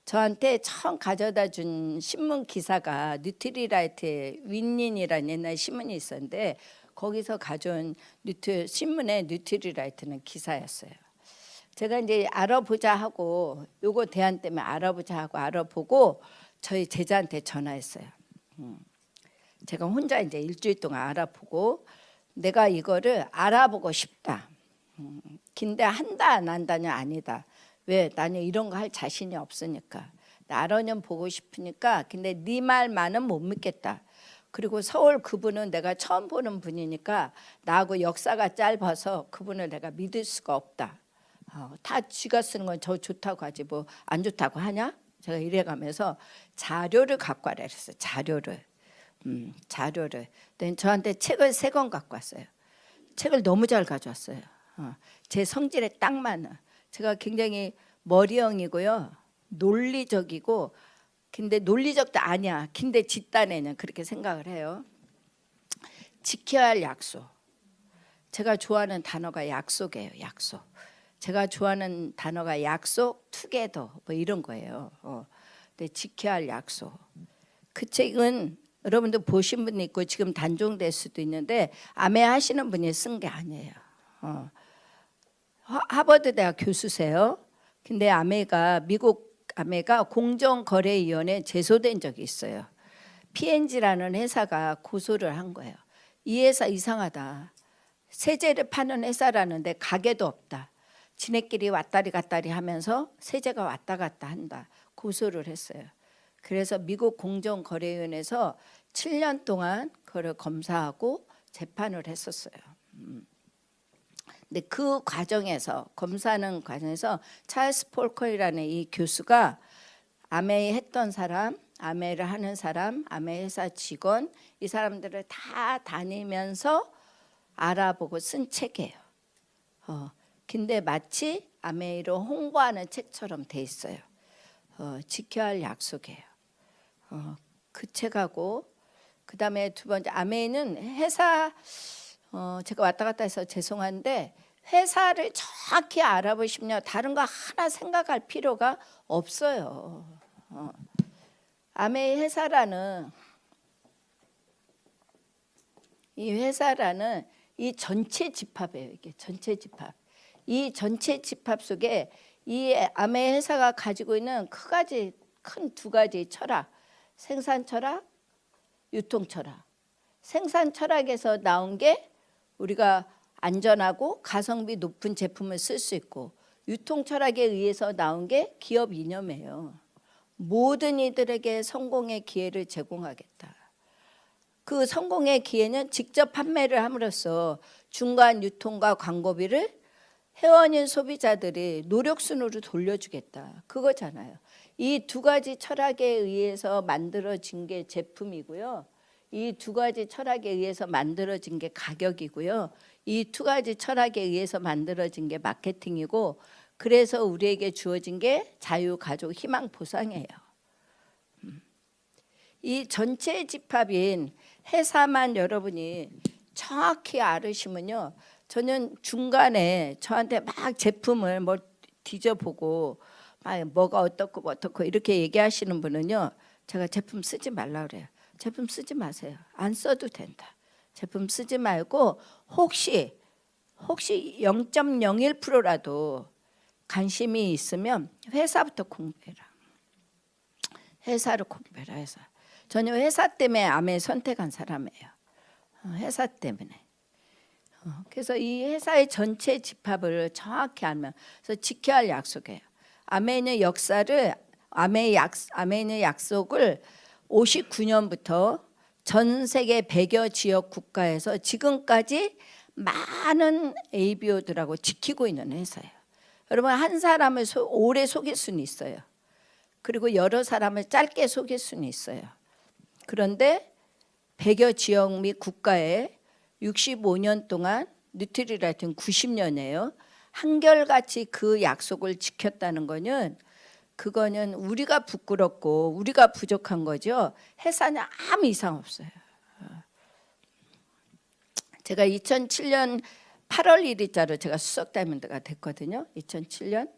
저한테 처음 가져다 준 신문 기사가 뉴트리라이트의 윈닌이라는 옛날 신문이 있었는데 거기서 가져온 신문에 뉴트리라이트는 기사였어요. 제가 이제 알아보자 하고 요거 대안 때문에 알아보자 하고 알아보고 저희 제자한테 전화했어요. 제가 혼자 이제 일주일 동안 알아보고 내가 이거를 알아보고 싶다. 근데 한다 안 한다는 아니다. 왜? 나는 이런 거 할 자신이 없으니까. 나라년 보고 싶으니까. 근데 네 말만은 못 믿겠다. 그리고 서울 그분은 내가 처음 보는 분이니까 나하고 역사가 짧아서 그분을 내가 믿을 수가 없다. 다 쥐가 쓰는 건 저 좋다고 하지 뭐 안 좋다고 하냐? 제가 이래가면서 자료를 갖고 와라 그랬어요. 자료를. 근데 저한테 책을 3권 갖고 왔어요. 책을 너무 잘 가져왔어요. 제 성질에 딱 맞는. 제가 굉장히 머리형이고요. 논리적이고 근데 논리적도 아니야. 근데 집단에는 그렇게 생각을 해요. 지켜야 할 약속. 제가 좋아하는 단어가 약속이에요. 약속. 제가 좋아하는 단어가 약속, 투게더 뭐 이런 거예요. 근데 지켜야 할 약속. 그 책은 여러분들 보신 분 있고 지금 단종될 수도 있는데 암에 하시는 분이 쓴 게 아니에요. 하버드 대학 교수세요. 근데 미국 아메가 공정거래위원회에 제소된 적이 있어요. P&G라는 회사가 고소를 한 거예요. 이 회사 이상하다. 세제를 파는 회사라는데 가게도 없다. 지네끼리 왔다리 갔다리 하면서 세제가 왔다 갔다 한다. 고소를 했어요. 그래서 미국 공정거래위원회에서 7년 동안 그걸 검사하고 재판을 했었어요. 근데 그 과정에서 검사하는 과정에서 찰스 폴커이라는 이 교수가 아메이 했던 사람, 아메이를 하는 사람, 아메이 회사 직원 이 사람들을 다 다니면서 알아보고 쓴 책이에요. 근데 마치 아메이를 홍보하는 책처럼 돼 있어요. 지켜야 할 약속이에요. 그 책하고 그 다음에 두 번째 아메이는 회사 제가 왔다 갔다 해서 죄송한데 회사를 정확히 알아보시면 다른 거 하나 생각할 필요가 없어요. 아메이 회사라는 이 전체 집합이에요. 이게 전체 집합. 이 전체 집합 속에 이 아메이 회사가 가지고 있는 큰 두 가지 철학, 생산 철학, 유통 철학. 생산 철학에서 나온 게 우리가 안전하고 가성비 높은 제품을 쓸 수 있고 유통 철학에 의해서 나온 게 기업 이념이에요. 모든 이들에게 성공의 기회를 제공하겠다. 그 성공의 기회는 직접 판매를 함으로써 중간 유통과 광고비를 회원인 소비자들이 노력순으로 돌려주겠다. 그거잖아요. 이 두 가지 철학에 의해서 만들어진 게 제품이고요. 이 두 가지 철학에 의해서 만들어진 게 가격이고요. 이 두 가지 철학에 의해서 만들어진 게 마케팅이고 그래서 우리에게 주어진 게 자유, 가족, 희망, 보상이에요. 이 전체 집합인 회사만 여러분이 정확히 알으시면요. 저는 중간에 저한테 막 제품을 뭐 뒤져보고 뭐가 어떻고 이렇게 얘기하시는 분은요. 제가 제품 쓰지 말라 그래요. 제품 쓰지 마세요. 안 써도 된다. 제품 쓰지 말고 혹시 0.01%라도 관심이 있으면 회사부터 공부해라. 회사를 공부해라. 회사. 저는 회사 때문에 암에 선택한 사람이에요. 회사 때문에. 그래서 이 회사의 전체 집합을 정확히 알면 그래서 지켜야 할 약속이에요. 아메이는 약속을 59년부터 전 세계 100여 지역 국가에서 지금까지 많은 ABO들하고 지키고 있는 회사예요. 여러분 한 사람을 오래 속일 수는 있어요. 그리고 여러 사람을 짧게 속일 수는 있어요. 그런데 100여 지역 및 국가에 65년 동안 뉴트리라이트는 90년이에요. 한결같이 그 약속을 지켰다는 거는 그거는 우리가 부끄럽고 우리가 부족한 거죠. 해산에 아무 이상 없어요. 제가 2007년 8월 1일자로 제가 수석다이먼드가 됐거든요. 2007년.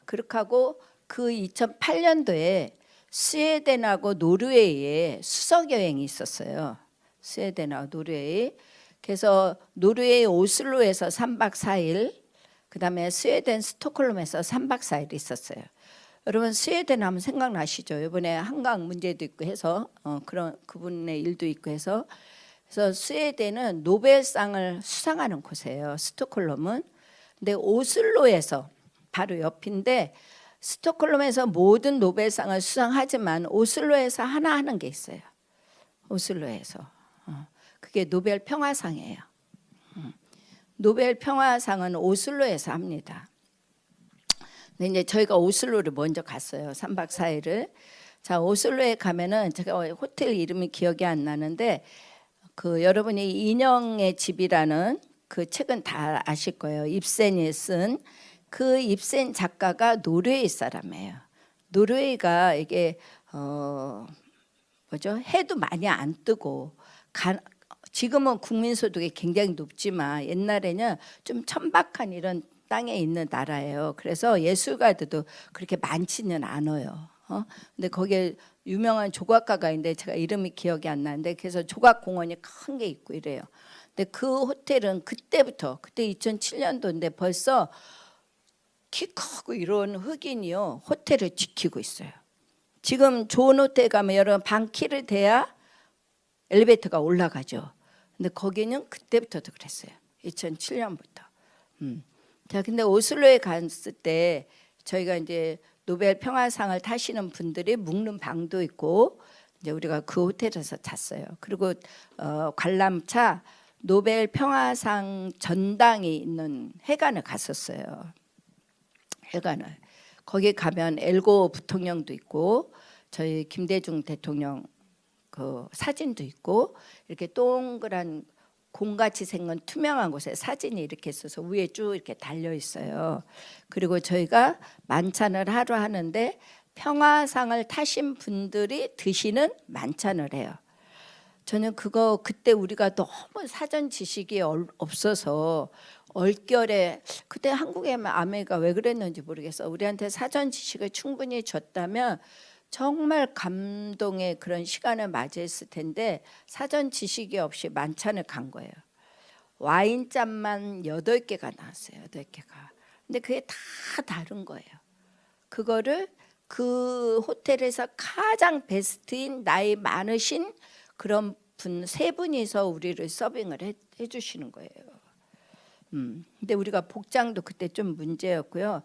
그렇게 하고 그 2008년도에 스웨덴하고 노르웨이에 수석 여행이 있었어요. 스웨덴하고 노르웨이. 그래서 노르웨이 오슬로에서 3박 4일, 그다음에 스웨덴 스톡홀름에서 3박 4일 있었어요. 여러분 스웨덴 하면 생각나시죠? 이번에 한강 문제도 있고 해서 그런 그분의 일도 있고 해서 그래서 스웨덴은 노벨상을 수상하는 곳이에요. 스톡홀름은. 근데 오슬로에서 바로 옆인데 스톡홀름에서 모든 노벨상을 수상하지만 오슬로에서 하나 하는 게 있어요. 오슬로에서. 그게 노벨 평화상이에요. 노벨 평화상은 오슬로에서 합니다. 근데 이제 저희가 오슬로를 먼저 갔어요. 3박 4일을. 자, 오슬로에 가면은 제가 호텔 이름이 기억이 안 나는데 그 여러분이 인형의 집이라는 그 책은 다 아실 거예요. 입센이 쓴 그 입센 작가가 노르웨이 사람이에요. 노르웨이가 이게 뭐죠? 해도 많이 안 뜨고 지금은 국민소득이 굉장히 높지만 옛날에는 좀 천박한 이런 땅에 있는 나라예요. 그래서 예술가들도 그렇게 많지는 않아요. 근데 거기에 유명한 조각가가 있는데 제가 이름이 기억이 안 나는데 그래서 조각공원이 큰 게 있고 이래요. 근데 그 호텔은 그때부터 그때 2007년도인데 벌써 키 크고 이런 흑인이요 호텔을 지키고 있어요. 지금 좋은 호텔 가면 여러분 방 키를 대야 엘리베이터가 올라가죠. 근데 거기는 그때부터도 그랬어요. 2007년부터. 자, 근데 오슬로에 갔을 때 저희가 이제 노벨 평화상을 타시는 분들이 묵는 방도 있고 이제 우리가 그 호텔에서 잤어요. 그리고 관람차 노벨 평화상 전당이 있는 회관을 갔었어요. 회관을. 거기 가면 엘고 부통령도 있고 저희 김대중 대통령 그 사진도 있고 이렇게 동그란 공같이 생긴 투명한 곳에 사진이 이렇게 있어서 위에 쭉 이렇게 달려 있어요. 그리고 저희가 만찬을 하루 하는데 평화상을 타신 분들이 드시는 만찬을 해요. 저는 그때 우리가 너무 사전 지식이 없어서 얼결에 그때 한국의 아메가 왜 그랬는지 모르겠어. 우리한테 사전 지식을 충분히 줬다면 정말 감동의 그런 시간을 맞이했을 텐데 사전 지식이 없이 만찬을 간 거예요. 와인잔만 8개가 나왔어요. 8개가. 근데 그게 다 다른 거예요. 그거를 그 호텔에서 가장 베스트인 나이 많으신 그런 분 3분이서 우리를 서빙을 해주시는 거예요. 근데 우리가 복장도 그때 좀 문제였고요.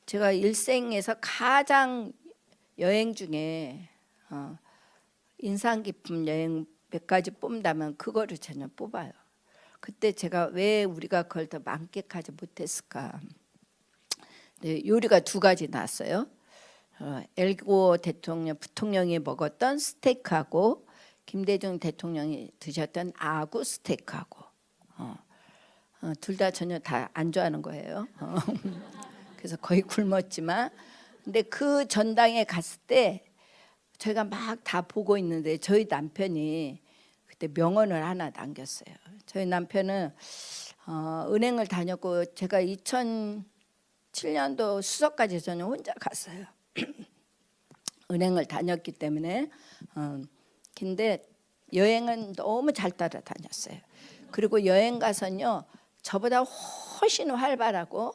제가 일생에서 가장 여행 중에 인상 깊은 여행 몇 가지 뽑는다면 그거를 저는 뽑아요. 그때 제가 왜 우리가 그걸 더 만끽하지 못했을까. 네, 요리가 2가지 나왔어요. 엘고 부통령이 먹었던 스테이크하고 김대중 대통령이 드셨던 아구 스테이크하고 둘 다 전혀 다 안 좋아하는 거예요. 그래서 거의 굶었지만 근데 그 전당에 갔을 때 저희가 막 다 보고 있는데 저희 남편이 그때 명언을 하나 남겼어요. 저희 남편은 은행을 다녔고 제가 2007년도 수석까지 저는 혼자 갔어요. 은행을 다녔기 때문에 근데 여행은 너무 잘 따라다녔어요. 그리고 여행 가서는요 저보다 훨씬 활발하고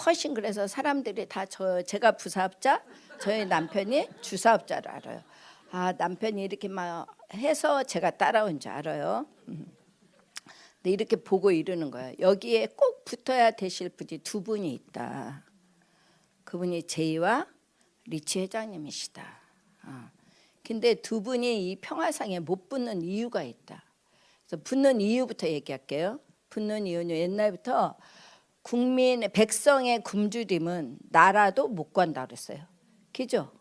훨씬 그래서 사람들이 다 제가 부사업자 저희 남편이 주사업자를 알아요. 아 남편이 이렇게 막 해서 제가 따라온 줄 알아요. 근데 이렇게 보고 이러는 거예요. 여기에 꼭 붙어야 되실 분이 2분이 있다. 그분이 제이와 리치 회장님이시다. 근데 2분이 이 평화상에 못 붙는 이유가 있다. 그래서 붙는 이유부터 얘기할게요. 붙는 이유는 옛날부터 백성의 굶주림은 나라도 못 구한다 그랬어요. 그죠?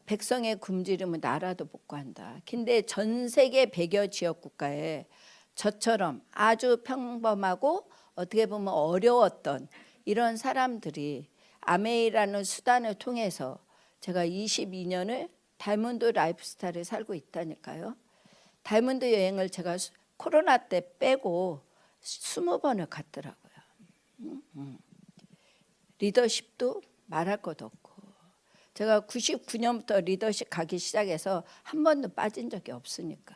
백성의 굶주림은 나라도 못 구한다. 근데 전 세계 100여 지역 국가에 저처럼 아주 평범하고 어떻게 보면 어려웠던 이런 사람들이 아메이라는 수단을 통해서 제가 22년을 다이몬드 라이프스타일을 살고 있다니까요. 다이몬드 여행을 제가 코로나 때 빼고 20번을 갔더라고요. 리더십도 말할 것도 없고, 제가 99년부터 리더십 가기 시작해서 한 번도 빠진 적이 없으니까.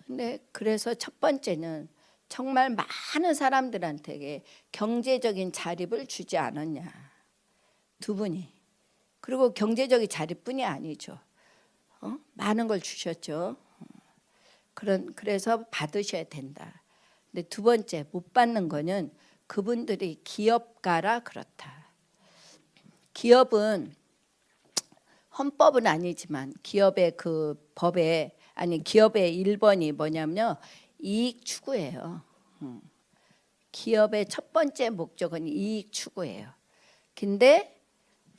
근데 그래서 첫 번째는 정말 많은 사람들한테 경제적인 자립을 주지 않았냐, 두 분이. 그리고 경제적인 자립뿐이 아니죠. 많은 걸 주셨죠. 그래서 받으셔야 된다. 근데 두 번째, 못 받는 거는 그분들이 기업가라 그렇다. 기업은 헌법은 아니지만 기업의 그 법에, 아니 기업의 1번이 뭐냐면요, 이익 추구예요. 기업의 첫 번째 목적은 이익 추구예요. 근데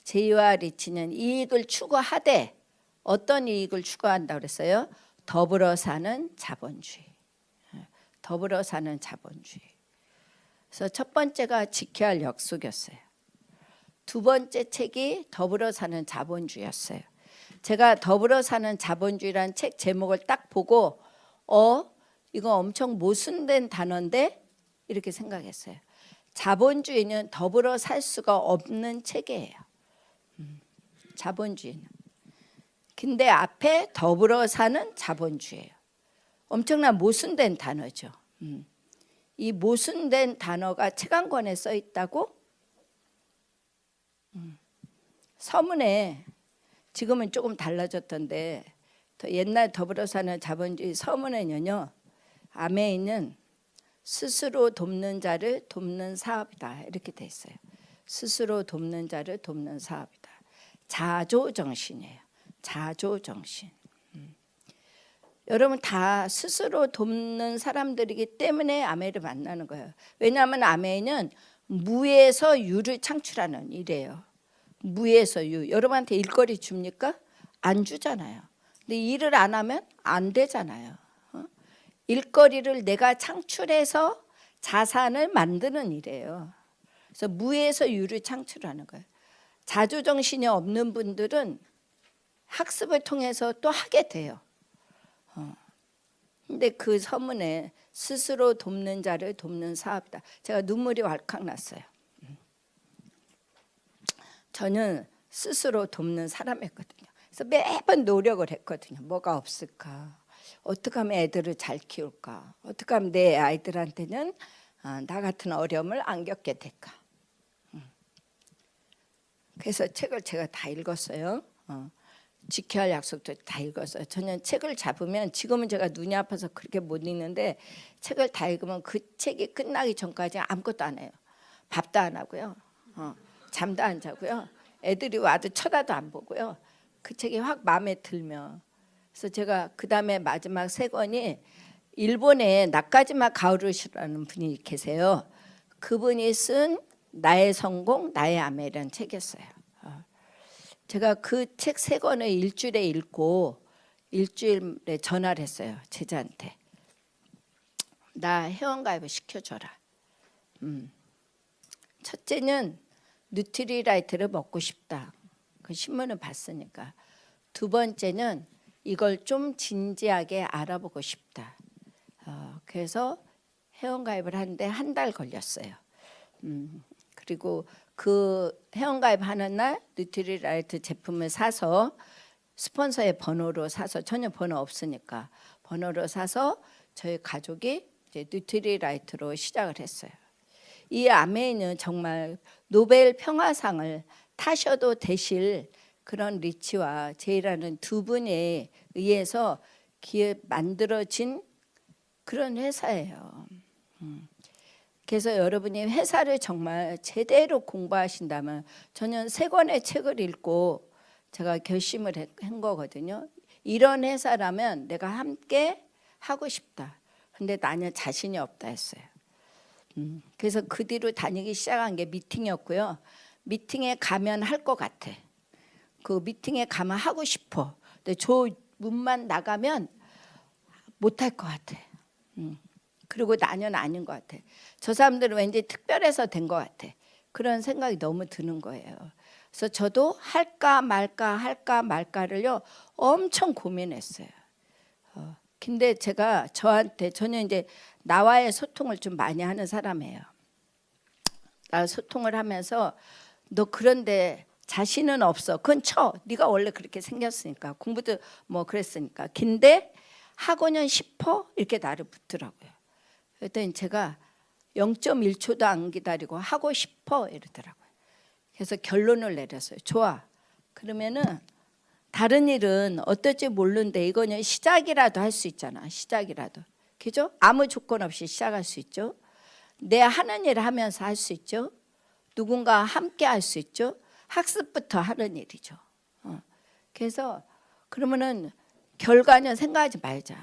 제이와 리치는 이익을 추구하되 어떤 이익을 추구한다고 그랬어요? 더불어 사는 자본주의. 더불어 사는 자본주의. 그래서 첫 번째가 지켜야 할 약속이었어요. 두 번째 책이 더불어 사는 자본주의였어요. 제가 더불어 사는 자본주의라는 책 제목을 딱 보고 이거 엄청 모순된 단어인데 이렇게 생각했어요. 자본주의는 더불어 살 수가 없는 책이에요. 자본주의는. 근데 앞에 더불어 사는 자본주의예요. 엄청난 모순된 단어죠. 이 모순된 단어가 책 한 권에 써 있다고? 서문에, 지금은 조금 달라졌던데 옛날 더불어 사는 자본주의 서문에는요, 아메이는 스스로 돕는 자를 돕는 사업이다 이렇게 돼 있어요. 스스로 돕는 자를 돕는 사업이다. 자조정신이에요. 자조정신. 여러분 다 스스로 돕는 사람들이기 때문에 아메이를 만나는 거예요. 왜냐하면 아메이는 무에서 유를 창출하는 일이에요. 무에서 유. 여러분한테 일거리 줍니까? 안 주잖아요. 근데 일을 안 하면 안 되잖아요. 일거리를 내가 창출해서 자산을 만드는 일이에요. 그래서 무에서 유를 창출하는 거예요. 자조정신이 없는 분들은 학습을 통해서 또 하게 돼요. 근데 그 서문에 스스로 돕는 자를 돕는 사업이다. 제가 눈물이 왈칵 났어요. 저는 스스로 돕는 사람이었거든요. 그래서 매번 노력을 했거든요. 뭐가 없을까? 어떻게 하면 애들을 잘 키울까? 어떻게 하면 내 아이들한테는 나 같은 어려움을 안 겪게 될까? 그래서 책을 제가 다 읽었어요. 지켜야 할 약속도 다 읽었어요. 저는 책을 잡으면, 지금은 제가 눈이 아파서 그렇게 못 읽는데 책을 다 읽으면 그 책이 끝나기 전까지 아무것도 안 해요. 밥도 안 하고요. 잠도 안 자고요. 애들이 와도 쳐다도 안 보고요. 그 책이 확 마음에 들면. 그래서 제가 그 다음에 마지막 3권이 일본에 나카지마 가오루시라는 분이 계세요. 그분이 쓴 나의 성공, 나의 아메이라는 책이었어요. 제가 그 책 3권을 일주일에 읽고 일주일에 전화를 했어요. 제자한테. 나 회원가입을 시켜줘라. 첫째는 뉴트리라이트를 먹고 싶다. 그 신문을 봤으니까. 두 번째는 이걸 좀 진지하게 알아보고 싶다. 그래서 회원가입을 하는데 1달 걸렸어요. 그리고 그 회원가입하는 날 뉴트리라이트 제품을 사서 스폰서의 번호로 사서, 전혀 번호 없으니까 번호로 사서 저희 가족이 이제 뉴트리라이트로 시작을 했어요. 이 아메이는 정말 노벨 평화상을 타셔도 되실 그런 리치와 제이라는 두 분에 의해서 만들어진 그런 회사예요. 그래서 여러분이 회사를 정말 제대로 공부하신다면, 저는 3권의 책을 읽고 제가 결심을 한 거거든요. 이런 회사라면 내가 함께 하고 싶다. 근데 나는 자신이 없다 했어요. 그래서 그 뒤로 다니기 시작한 게 미팅이었고요. 미팅에 가면 할 것 같아. 그 미팅에 가면 하고 싶어. 근데 저 문만 나가면 못할 것 같아. 그리고 나는 아닌 것 같아. 저 사람들은 왠지 특별해서 된 것 같아. 그런 생각이 너무 드는 거예요. 그래서 저도 할까 말까를요 엄청 고민했어요. 근데 제가 저는 이제 나와의 소통을 좀 많이 하는 사람이에요. 나 소통을 하면서 너 그런데 자신은 없어. 그건 네가 원래 그렇게 생겼으니까 공부도 뭐 그랬으니까. 근데 하고는 싶어? 이렇게 나를 묻더라고요. 그랬더니 제가 0.1초도 안 기다리고 하고 싶어 이러더라고요. 그래서 결론을 내렸어요. 좋아. 그러면은 다른 일은 어떨지 모르는데 이거는 시작이라도 할 수 있잖아. 시작이라도. 그죠? 아무 조건 없이 시작할 수 있죠. 내 하는 일을 하면서 할 수 있죠. 누군가와 함께 할 수 있죠. 학습부터 하는 일이죠. 그래서 그러면은 결과는 생각하지 말자.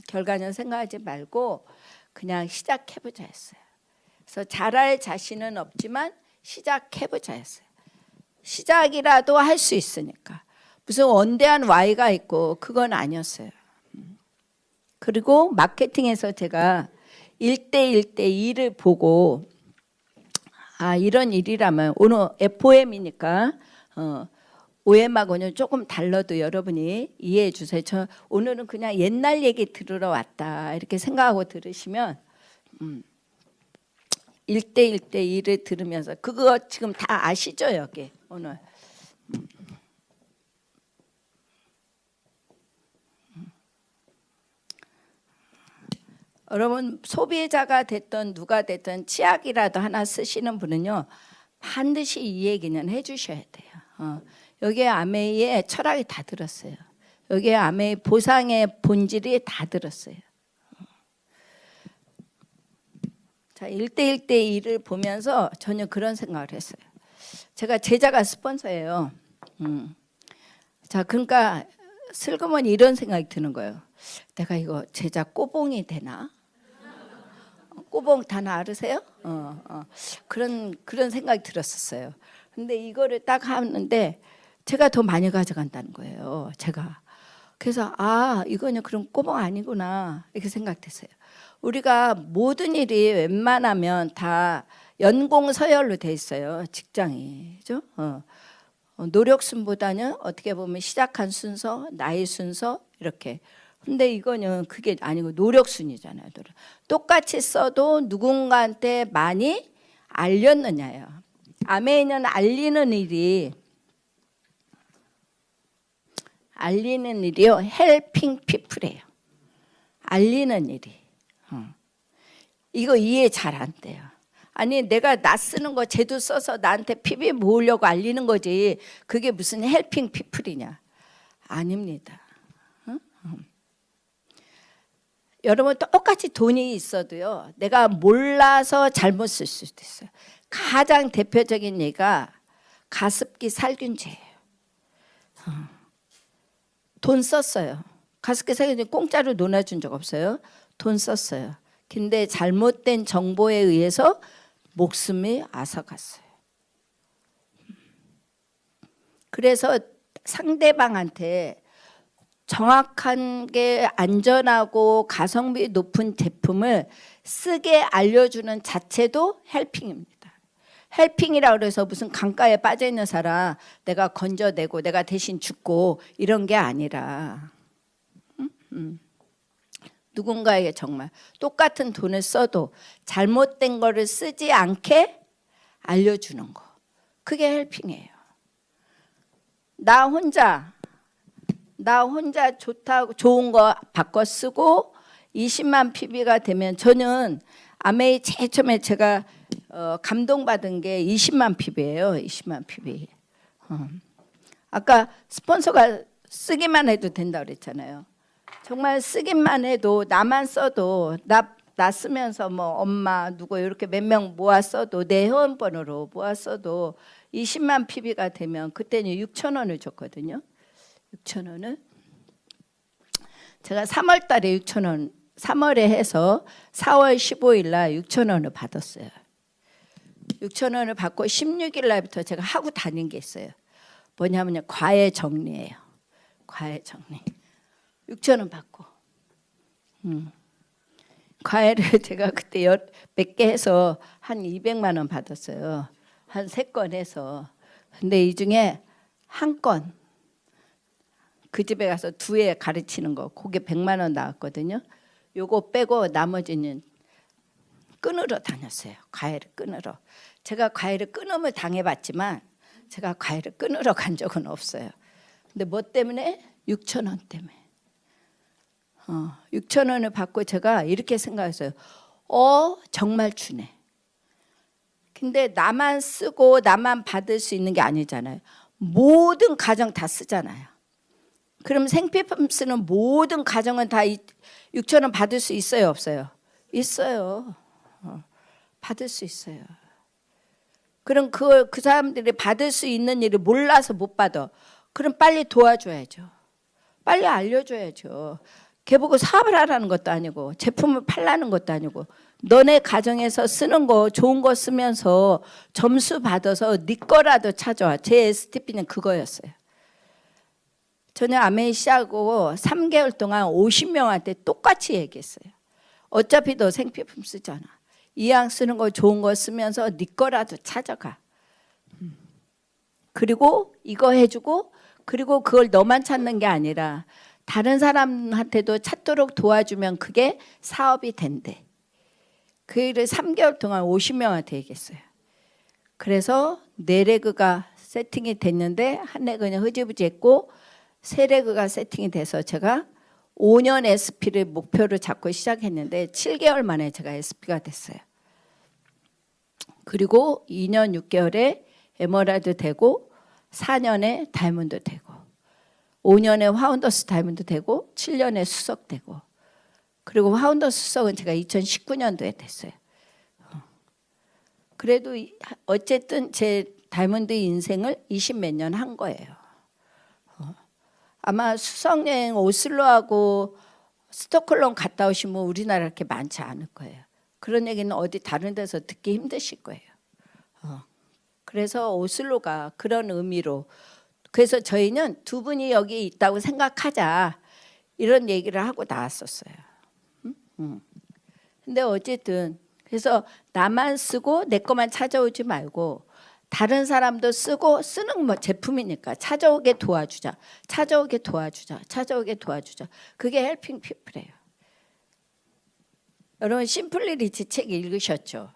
결과는 생각하지 말고 그냥 시작해보자 했어요. 그래서 잘할 자신은 없지만 시작해보자 했어요. 시작이라도 할 수 있으니까. 무슨 원대한 Y가 있고 그건 아니었어요. 그리고 마케팅에서 제가 1대1 대 2를 보고 이런 일이라면 오늘 FOM이니까 OM하고는 조금 달라도 여러분이 이해해 주세요. 저 오늘은 그냥 옛날 얘기 들으러 왔다 이렇게 생각하고 들으시면 1대1 대 2를 들으면서 그거 지금 다 아시죠 여기 오늘. 여러분 소비자가 됐든 누가 됐든 치약이라도 하나 쓰시는 분은요 반드시 이 얘기는 해주셔야 돼요. 여기에 아메이의 철학이 다 들었어요. 여기에 아메이 보상의 본질이 다 들었어요. 자, 1대1 대 2를 보면서 저는 그런 생각을 했어요. 제가 제자가 스폰서예요. 자, 그러니까 슬그머니 이런 생각이 드는 거예요. 내가 이거 제자 꼬봉이 되나? 꼬봉 단어 알으세요? 그런 생각이 들었었어요. 근데 이거를 딱 하는데 제가 더 많이 가져간다는 거예요. 제가. 그래서 이거는 그럼 꼬봉 아니구나 이렇게 생각했어요. 우리가 모든 일이 웬만하면 다 연공서열로 돼 있어요. 직장이. 그죠? 노력순보다는 어떻게 보면 시작한 순서, 나이 순서 이렇게. 근데 이거는 그게 아니고 노력순이잖아요. 똑같이 써도 누군가한테 많이 알렸느냐요. 아멘은 알리는 일이요. 헬핑 피플이에요. 알리는 일이. 이거 이해 잘 안 돼요. 아니 내가 나 쓰는 거 제도 써서 나한테 PB 모으려고 알리는 거지 그게 무슨 헬핑 피플이냐. 아닙니다. 여러분 똑같이 돈이 있어도요 내가 몰라서 잘못 쓸 수도 있어요. 가장 대표적인 예가 가습기 살균제예요. 돈 썼어요. 가습기 살균제 공짜로 논아준 적 없어요. 돈 썼어요. 근데 잘못된 정보에 의해서 목숨이 앗아갔어요. 그래서 상대방한테 정확한 게 안전하고 가성비 높은 제품을 쓰게 알려주는 자체도 헬핑입니다. 헬핑이라고 해서 무슨 강가에 빠져있는 사람 내가 건져내고 내가 대신 죽고 이런 게 아니라 누군가에게 정말 똑같은 돈을 써도 잘못된 거를 쓰지 않게 알려주는 거. 그게 헬핑이에요. 나 혼자 좋은 거 바꿔 쓰고 20만 PB가 되면 저는 아메이 제일 처음에 제가 감동받은 게 20만 PB예요. 20만 PB. 아까 스폰서가 쓰기만 해도 된다고 그랬잖아요. 정말 쓰기만 해도 나만 써도 나 쓰면서 뭐 엄마 누구 이렇게 몇 명 모아 써도 내 회원번호로 모아 써도 20만 PB가 되면 그때는 6,000원을 줬거든요. 6,000원을 제가 3월 달에 6,000원 3월에 해서 4월 15일 날 6,000원을 받았어요. 6,000원을 받고 16일 날부터 제가 하고 다닌 게 있어요. 뭐냐면요. 과외 정리예요. 과외 정리. 6,000원 받고. 과외를 제가 그때 몇 개 해서 한 200만 원 받았어요. 한 3건 해서. 근데 이 중에 한 건, 그 집에 가서 2회 가르치는 거, 그게 100만 원 나왔거든요. 요거 빼고 나머지는 끊으러 다녔어요. 과외를 끊으러. 제가 과외를 끊음을 당해봤지만 제가 과외를 끊으러 간 적은 없어요. 근데 뭐 때문에? 6천 원 때문에. 6천 원을 받고 제가 이렇게 생각했어요. 정말 주네. 근데 나만 쓰고 나만 받을 수 있는 게 아니잖아요. 모든 가정 다 쓰잖아요. 그럼 생필품 쓰는 모든 가정은 다 6천 원 받을 수 있어요, 없어요? 있어요. 받을 수 있어요. 그럼 그 사람들이 받을 수 있는 일을 몰라서 못 받아. 그럼 빨리 도와줘야죠. 빨리 알려줘야죠. 걔보고 사업을 하라는 것도 아니고 제품을 팔라는 것도 아니고 너네 가정에서 쓰는 거 좋은 거 쓰면서 점수 받아서 네 거라도 찾아와. 제 STP는 그거였어요. 저는 아메이 씨하고 3개월 동안 50명한테 똑같이 얘기했어요. 어차피 너 생필품 쓰잖아. 이왕 쓰는 거 좋은 거 쓰면서 네 거라도 찾아가. 그리고 이거 해주고 그리고 그걸 너만 찾는 게 아니라 다른 사람한테도 찾도록 도와주면 그게 사업이 된대. 그 일을 3개월 동안 50명한테 얘기했어요. 그래서 4레그가 세팅이 됐는데 한 레그는 흐지부지 했고 3레그가 세팅이 돼서 제가 5년 SP를 목표로 잡고 시작했는데 7개월 만에 제가 SP가 됐어요. 그리고 2년 6개월에 에메랄드 되고 4년에 다이몬드 되고 5년에 파운더스 다이몬드 되고 7년에 수석 되고 그리고 파운더스 수석은 제가 2019년도에 됐어요. 그래도 어쨌든 제 다이몬드 인생을 20몇 년 한 거예요. 아마 수석여행 오슬로하고 스톡홀름 갔다 오신 분 우리나라 그렇게 많지 않을 거예요. 그런 얘기는 어디 다른 데서 듣기 힘드실 거예요. 그래서 오슬로가 그런 의미로 그래서 저희는 2분이 여기 있다고 생각하자 이런 얘기를 하고 나왔었어요. 근데 어쨌든 그래서 나만 쓰고 내 것만 찾아오지 말고 다른 사람도 쓰고 쓰는 뭐 제품이니까 찾아오게 도와주자. 찾아오게 도와주자. 찾아오게 도와주자. 그게 헬핑 피플이에요. 여러분 심플리 리치 책 읽으셨죠?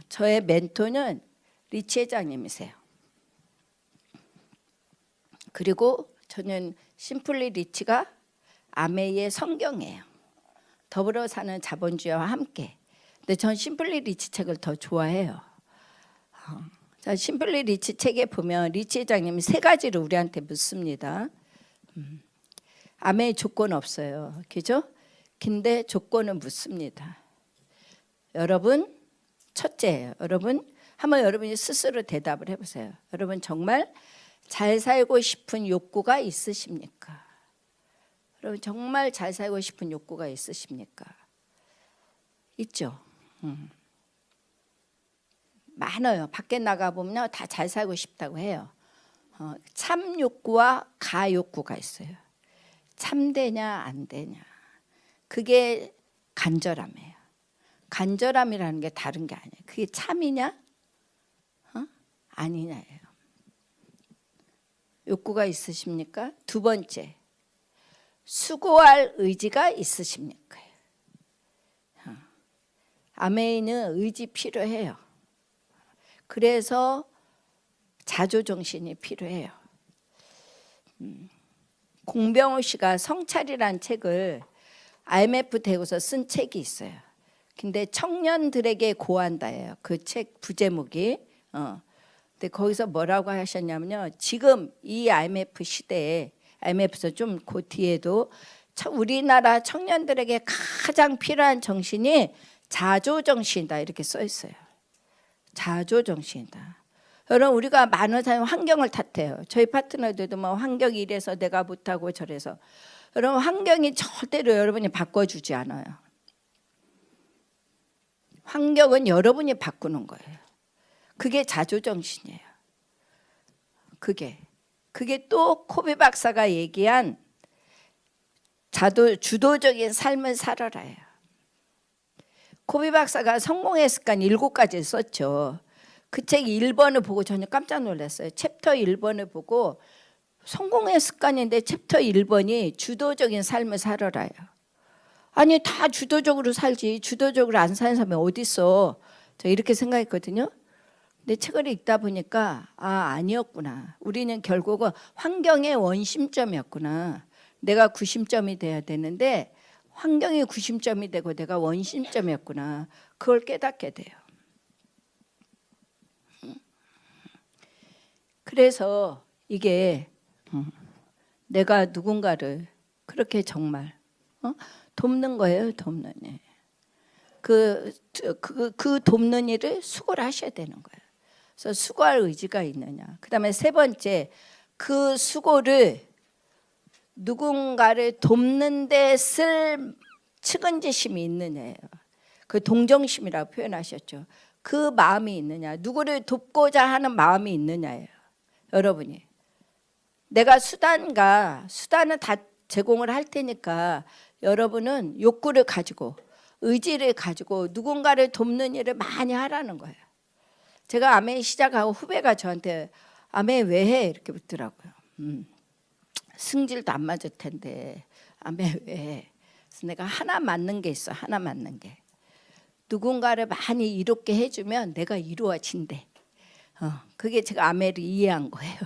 저의 멘토는 리치 회장님이세요. 그리고 저는 심플리 리치가 아메이의 성경이에요. 더불어 사는 자본주의와 함께. 근데 전 심플리 리치 책을 더 좋아해요. 자, 심플리 리치 책에 보면 리치 회장님이 3가지를 우리한테 묻습니다. 아메이 조건 없어요. 그죠? 근데 조건은 묻습니다. 여러분, 첫째예요. 한번 여러분이 스스로 대답을 해보세요. 여러분 정말 잘 살고 싶은 욕구가 있으십니까? 여러분 정말 잘 살고 싶은 욕구가 있으십니까? 있죠. 많아요. 밖에 나가보면 다 잘 살고 싶다고 해요. 참 욕구와 가 욕구가 있어요. 참되냐 안 되냐. 그게 간절함이에요. 간절함이라는 게 다른 게 아니에요. 그게 참이냐 아니냐예요. 욕구가 있으십니까? 2번째, 수고할 의지가 있으십니까? 아메이는 의지 필요해요. 그래서 자조정신이 필요해요. 공병호 씨가 성찰이라는 책을 IMF 대고서 쓴 책이 있어요. 근데 청년들에게 고한다예요. 그 책 부제목이. 근데 거기서 뭐라고 하셨냐면요. 지금 이 IMF 시대에 IMF에서 좀 그 뒤에도 우리나라 청년들에게 가장 필요한 정신이 자조정신이다 이렇게 써 있어요. 자조정신이다. 여러분 우리가 많은 사람 환경을 탓해요. 저희 파트너들도 뭐 환경이 이래서 내가 못하고 저래서. 여러분 환경이 절대로 여러분이 바꿔주지 않아요. 환경은 여러분이 바꾸는 거예요. 그게 자조정신이에요. 그게 또 코비 박사가 얘기한 주도적인 삶을 살아라예요. 고비 박사가 성공의 습관 7가지를 썼죠. 그 책 1번을 보고 저는 깜짝 놀랐어요. 챕터 1번을 보고 성공의 습관인데 챕터 1번이 주도적인 삶을 살아라요. 아니 다 주도적으로 살지 주도적으로 안 사는 사람이 어디 있어. 저 이렇게 생각했거든요. 근데 책을 읽다 보니까 아니었구나. 우리는 결국은 환경의 원심점이었구나. 내가 구심점이 돼야 되는데 환경이 구심점이 되고 내가 원심점이었구나. 그걸 깨닫게 돼요. 그래서 이게 내가 누군가를 그렇게 정말 돕는 거예요. 돕는 일. 그 돕는 일을 수고를 하셔야 되는 거예요. 그래서 수고할 의지가 있느냐. 그 다음에 세 번째, 그 수고를 누군가를 돕는 데 쓸 측은지심이 있느냐예요. 그 동정심이라고 표현하셨죠. 그 마음이 있느냐. 누구를 돕고자 하는 마음이 있느냐예요. 여러분이. 내가 수단은 다 제공을 할 테니까 여러분은 욕구를 가지고 의지를 가지고 누군가를 돕는 일을 많이 하라는 거예요. 제가 아메 시작하고 후배가 저한테 아메 왜 해? 이렇게 묻더라고요. 승질도 안 맞을 텐데 아메 왜 해? 그래서 내가 하나 맞는 게 있어. 하나 맞는 게. 누군가를 많이 이롭게 해주면 내가 이루어진대. 그게 제가 아메를 이해한 거예요.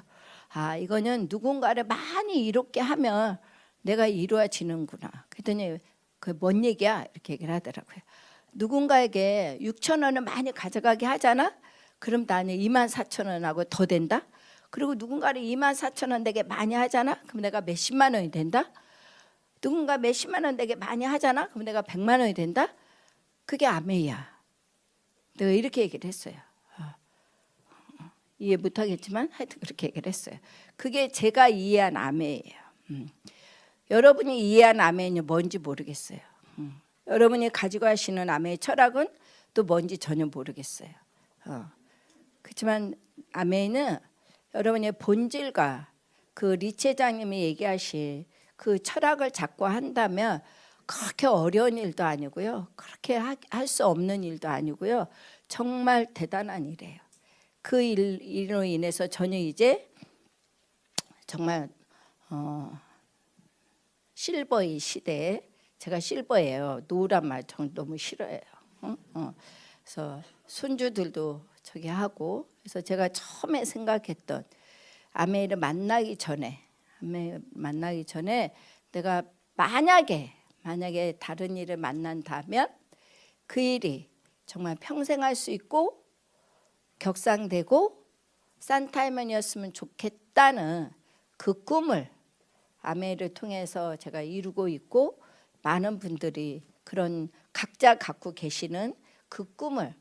이거는 누군가를 많이 이롭게 하면 내가 이루어지는구나. 그랬더니 그 뭔 얘기야? 이렇게 얘기를 하더라고요. 누군가에게 6,000원을 많이 가져가게 하잖아? 그럼 나는 24,000원하고 더 된다? 그리고 누군가를 24,000원 되게 많이 하잖아? 그럼 내가 몇십만 원이 된다? 누군가 몇십만 원 되게 많이 하잖아? 그럼 내가 100만 원이 된다? 그게 아메이야. 내가 이렇게 얘기를 했어요. 이해 못하겠지만 하여튼 그렇게 얘기를 했어요. 그게 제가 이해한 아메예요. 여러분이 이해한 아메는 뭔지 모르겠어요. 여러분이 가지고 하시는 아메의 철학은 또 뭔지 전혀 모르겠어요. 그렇지만 아메는 여러분의 본질과 그 리체장님이 얘기하신 그 철학을 잡고 한다면 그렇게 어려운 일도 아니고요. 그렇게 할 수 없는 일도 아니고요. 정말 대단한 일이에요. 그 일로 인해서 저는 이제 정말 실버의 시대에 제가 실버예요. 노란 말 너무 싫어해요. 그래서 손주들도 저기 하고 그래서 제가 처음에 생각했던 아메를 만나기 전에 내가 만약에 다른 일을 만난다면 그 일이 정말 평생 할 수 있고 격상되고 산타이먼이었으면 좋겠다는 그 꿈을 아메를 통해서 제가 이루고 있고 많은 분들이 그런 각자 갖고 계시는 그 꿈을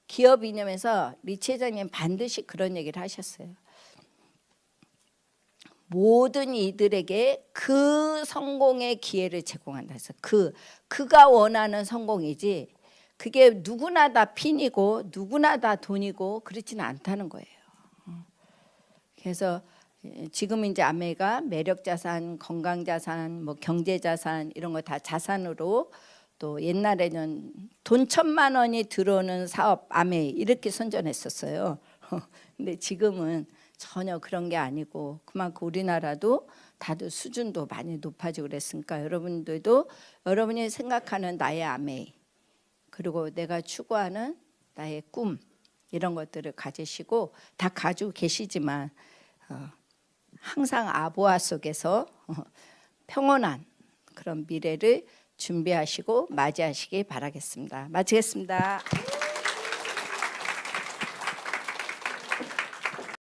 기업 이념에서 리치 회장님 반드시 그런 얘기를 하셨어요. 모든 이들에게 그 성공의 기회를 제공한다 해서 그가 원하는 성공이지 그게 누구나 다 핀이고 누구나 다 돈이고 그렇지는 않다는 거예요. 그래서 지금 이제 아메가 매력자산, 건강자산, 뭐 경제자산 이런 거 다 자산으로 또 옛날에는 돈 1,000만 원이 들어오는 사업 아메 이렇게 선전했었어요. 근데 지금은 전혀 그런 게 아니고 그만큼 우리나라도 다들 수준도 많이 높아지고 그랬으니까 여러분들도 여러분이 생각하는 나의 아메 그리고 내가 추구하는 나의 꿈 이런 것들을 가지시고 다 가지고 계시지만 항상 아보아 속에서 평온한 그런 미래를 준비하시고 맞이하시기 바라겠습니다. 마치겠습니다.